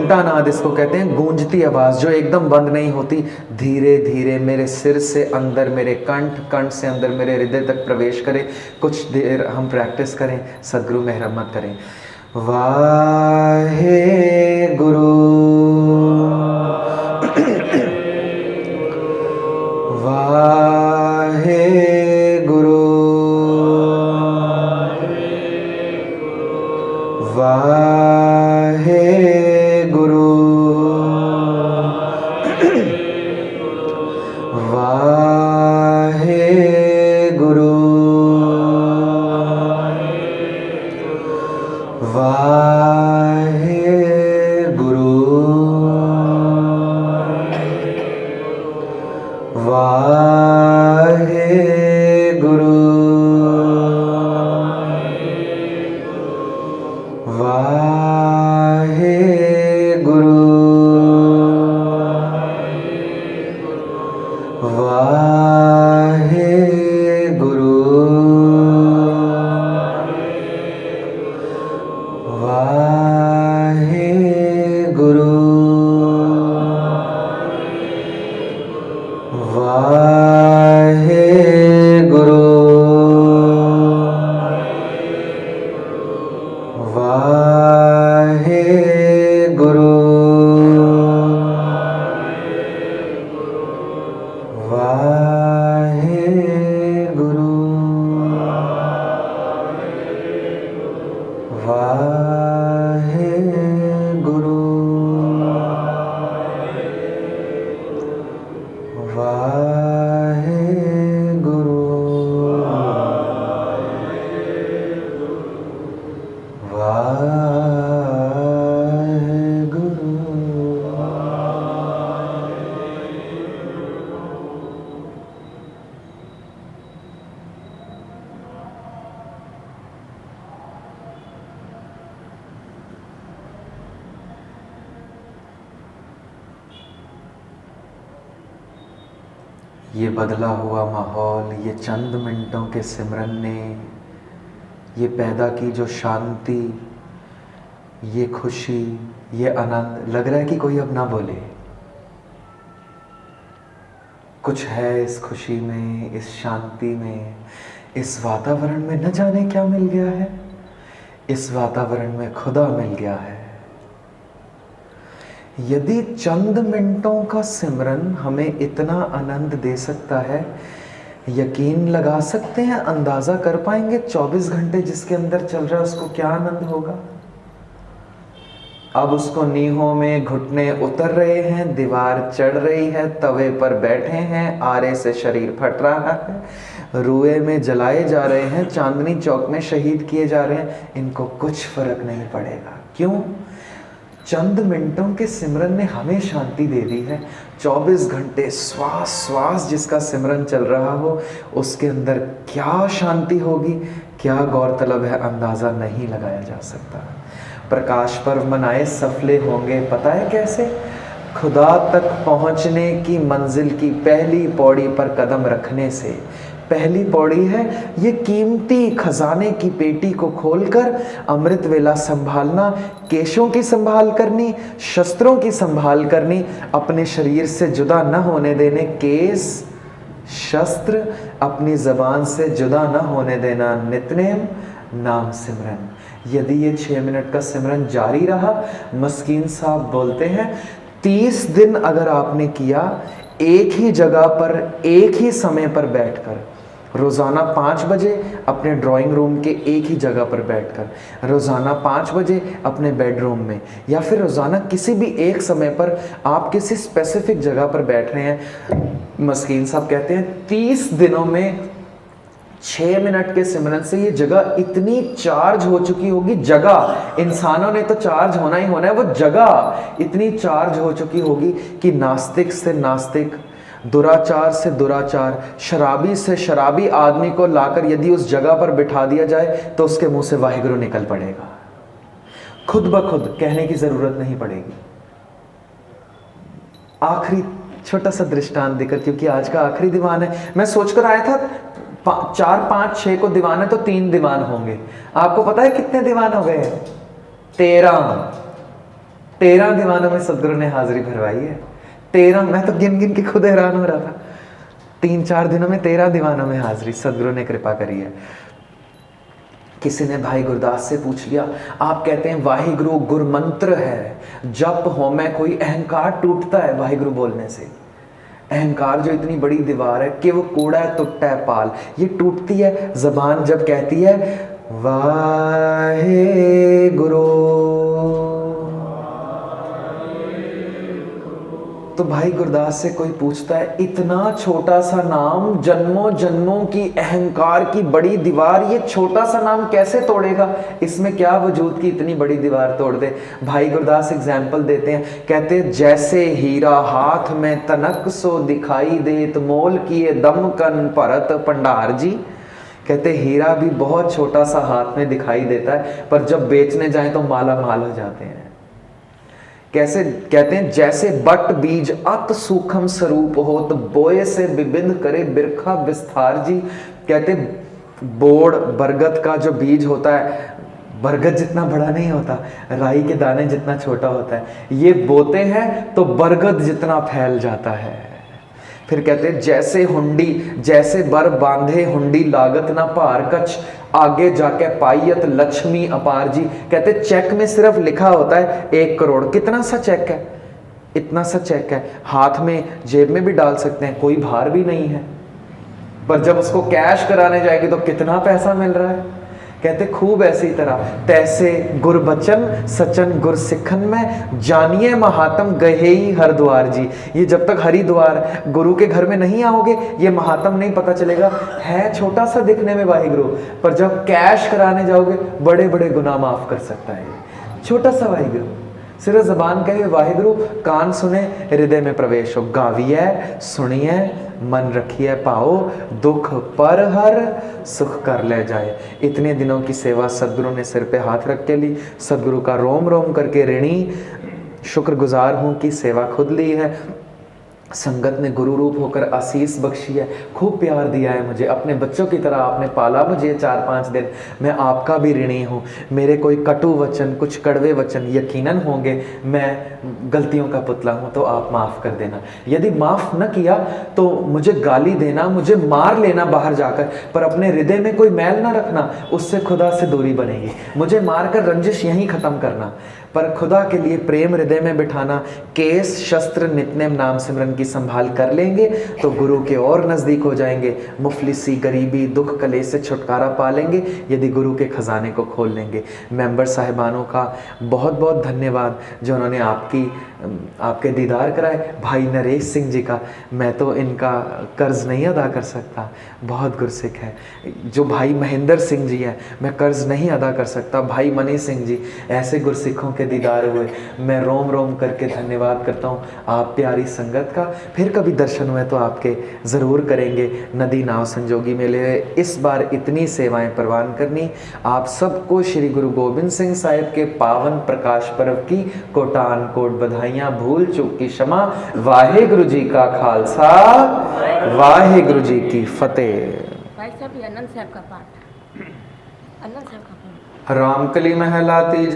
घंटा नाद इसको कहते हैं, गूंजती आवाज़ जो एकदम बंद नहीं होती, धीरे धीरे मेरे सिर से अंदर मेरे कंठ, कंठ से अंदर मेरे हृदय तक प्रवेश करे। कुछ देर हम प्रैक्टिस करें, सदगुरु मेहरमत करें। वाहे गुरु वाहे गुरु वाहे गुरु वाहे गुरु वाहे गुरु वाहे गुरु वाहे गुरु वाहे गुरु वाहे गुरु वाहे गुरु वाहे गुरु वाहे गुरु वाहे गुरु वाहे गुरु वाहे गुरु। ये बदला हुआ माहौल, ये चंद मिनटों के सिमरन ने ये पैदा की जो शांति, ये खुशी, ये आनंद। लग रहा है कि कोई अब ना बोले। कुछ है इस खुशी में, इस शांति में, इस वातावरण में। न जाने क्या मिल गया है, इस वातावरण में खुदा मिल गया है। यदि चंद मिनटों का सिमरन हमें इतना आनंद दे सकता है, यकीन लगा सकते हैं, अंदाजा कर पाएंगे 24 घंटे जिसके अंदर चल रहा है उसको क्या आनंद होगा। अब उसको नीहों में घुटने उतर रहे हैं, दीवार चढ़ रही है, तवे पर बैठे हैं, आरे से शरीर फट रहा है, रुए में जलाए जा रहे हैं, चांदनी चौक में शहीद किए जा रहे हैं, इनको कुछ फर्क नहीं पड़ेगा। क्यों? चंद मिनटों के सिमरन ने हमें शांति दे दी है। 24 घंटे श्वास श्वास जिसका सिमरन चल रहा हो उसके अंदर क्या शांति होगी, क्या गौरतलब है, अंदाज़ा नहीं लगाया जा सकता। प्रकाश पर्व मनाए सफले होंगे, पता है कैसे? खुदा तक पहुंचने की मंजिल की पहली पौड़ी पर कदम रखने से। पहली पौड़ी है ये कीमती खजाने की पेटी को खोलकर अमृत वेला संभालना, केशों की संभाल करनी, शस्त्रों की संभाल करनी, अपने शरीर से जुदा न होने देने, केस शस्त्र अपनी जबान से जुदा न होने देना, नित्यनेम नाम सिमरन। यदि ये 6 मिनट का सिमरन जारी रहा, मस्कीन साहब बोलते हैं 30 दिन अगर आपने किया, एक ही जगह पर एक ही समय पर बैठकर, रोज़ाना 5 बजे अपने ड्राइंग रूम के एक ही जगह पर बैठकर, रोज़ाना 5 बजे अपने बेडरूम में, या फिर रोज़ाना किसी भी एक समय पर आप किसी स्पेसिफिक जगह पर बैठ रहे हैं, मस्कीन साहब कहते हैं 30 दिनों में 6 मिनट के सिमरन से ये जगह इतनी चार्ज हो चुकी होगी। जगह, इंसानों ने तो चार्ज होना ही होना है, वो जगह इतनी चार्ज हो चुकी होगी कि नास्तिक से नास्तिक, दुराचार से दुराचार, शराबी से शराबी आदमी को लाकर यदि उस जगह पर बिठा दिया जाए तो उसके मुंह से वाहिगुरु निकल पड़ेगा, खुद ब खुद, कहने की जरूरत नहीं पड़ेगी। आखिरी छोटा सा दृष्टांत देकर, क्योंकि आज का आखिरी दीवान है, मैं सोचकर आया था 4, 5, 6 को दीवान है तो 3 दीवान होंगे। आपको पता है कितने दीवान हो गए? 13। 13 दीवानों में सदगुरु ने हाजिरी भरवाई है। 13, मैं तो गिन गिन के खुद हैरान हो रहा था। 3-4 दिनों में 13 दीवानों में हाजिरी सदगुरु ने कृपा करी है। किसी ने भाई गुरदास से पूछ लिया, आप कहते हैं वाहिगुरु गुर मंत्र है, जप हो में कोई अहंकार टूटता है वाहिगुरु बोलने से? अहंकार जो इतनी बड़ी दीवार है कि वो कूड़ा है टूटता है पाल, ये टूटती है जबान जब कहती है वाहे गुरु। तो भाई गुरदास से कोई पूछता है, इतना छोटा सा नाम जन्मों जन्मों की अहंकार की बड़ी दीवार, ये छोटा सा नाम कैसे तोड़ेगा? इसमें क्या वजूद की इतनी बड़ी दीवार तोड़ दे? भाई गुरदास एग्जाम्पल देते हैं, कहते हैं जैसे हीरा हाथ में तनक सो दिखाई देत, मोल किए दम कन परत पंडार जी। कहते हीरा भी बहुत छोटा सा हाथ में दिखाई देता है, पर जब बेचने जाए तो माला माल हो जाते हैं। कैसे? कहते हैं जैसे बट बीज अत सूक्ष्म स्वरूप हो, तो बोए से विबिंद करे बिरखा विस्तार जी। कहते बोड़ बरगद का जो बीज होता है, बरगद जितना बड़ा नहीं होता, राई के दाने जितना छोटा होता है, ये बोते हैं तो बरगद जितना फैल जाता है। फिर कहते हैं जैसे हुंडी, जैसे बर बांधे हुंडी लागत ना भार कछ, आगे जाके पाइयत लक्ष्मी अपार जी। कहते चेक में सिर्फ लिखा होता है 1 करोड़, कितना सा चेक है? इतना सा चेक है, हाथ में जेब में भी डाल सकते हैं, कोई भार भी नहीं है, पर जब उसको कैश कराने जाएगी तो कितना पैसा मिल रहा है। कहते खूब ऐसी तरह तैसे गुर बचन सचन गुर सिखन में, जानिए महात्म गहे ही हरिद्वार जी। ये जब तक हरिद्वार गुरु के घर में नहीं आओगे ये महात्म नहीं पता चलेगा। है छोटा सा दिखने में वाहिगुरु, पर जब कैश कराने जाओगे बड़े बड़े गुनाह माफ कर सकता है। छोटा सा वाहिगुरु, सिर्फ जबान कहे वाहिगुरु, कान सुने हृदय में प्रवेश हो। गाविए सुनिए मन रखिए पाओ, दुख पर हर सुख कर ले जाए। इतने दिनों की सेवा सदगुरु ने सिर पे हाथ रख के ली। सदगुरु का रोम रोम करके ऋणी शुक्रगुजार हूँ कि सेवा खुद ली है। संगत ने गुरु रूप होकर आशीष बख्शी है, खूब प्यार दिया है मुझे, अपने बच्चों की तरह आपने पाला मुझे 4-5 दिन। मैं आपका भी ऋणी हूँ। मेरे कोई कटु वचन, कुछ कड़वे वचन यकीनन होंगे, मैं गलतियों का पुतला हूँ, तो आप माफ़ कर देना। यदि माफ़ न किया तो मुझे गाली देना, मुझे मार लेना बाहर जाकर, पर अपने हृदय में कोई मैल ना रखना, उससे खुदा से दूरी बनेगी। मुझे मारकर रंजिश यहीं ख़त्म करना, पर खुदा के लिए प्रेम हृदय में बिठाना। केस शस्त्र नित्नेम नाम सिमरन की संभाल कर लेंगे तो गुरु के और नज़दीक हो जाएंगे। मुफलिसी गरीबी दुख कलेश से छुटकारा पा लेंगे यदि गुरु के खजाने को खोल लेंगे। मेंबर साहिबानों का बहुत बहुत धन्यवाद जो उन्होंने आपके दीदार कराए। भाई नरेश सिंह जी का मैं तो इनका कर्ज नहीं अदा कर सकता, बहुत गुरसिख है। जो भाई महेंद्र सिंह जी हैं मैं कर्ज नहीं अदा कर सकता। भाई मनी सिंह जी, ऐसे गुरसिखों के दीदार हुए, मैं रोम रोम करके धन्यवाद करता हूँ आप प्यारी संगत का। फिर कभी दर्शन हुए तो आपके ज़रूर करेंगे। नदी नाव संजोगी मेले इस बार इतनी सेवाएं परवान करनी। आप सबको श्री गुरु गोबिंद सिंह साहिब के पावन प्रकाश पर्व की कोटान कोट बधाइयाँ, भूल चूक की क्षमा। वाहेगुरु जी का खालसा, वाहेगुरु जी की फतेह। भाई साहब, ये आनंद साहब का पाठ, आनंद साहब का पाठ। रामकली महलाती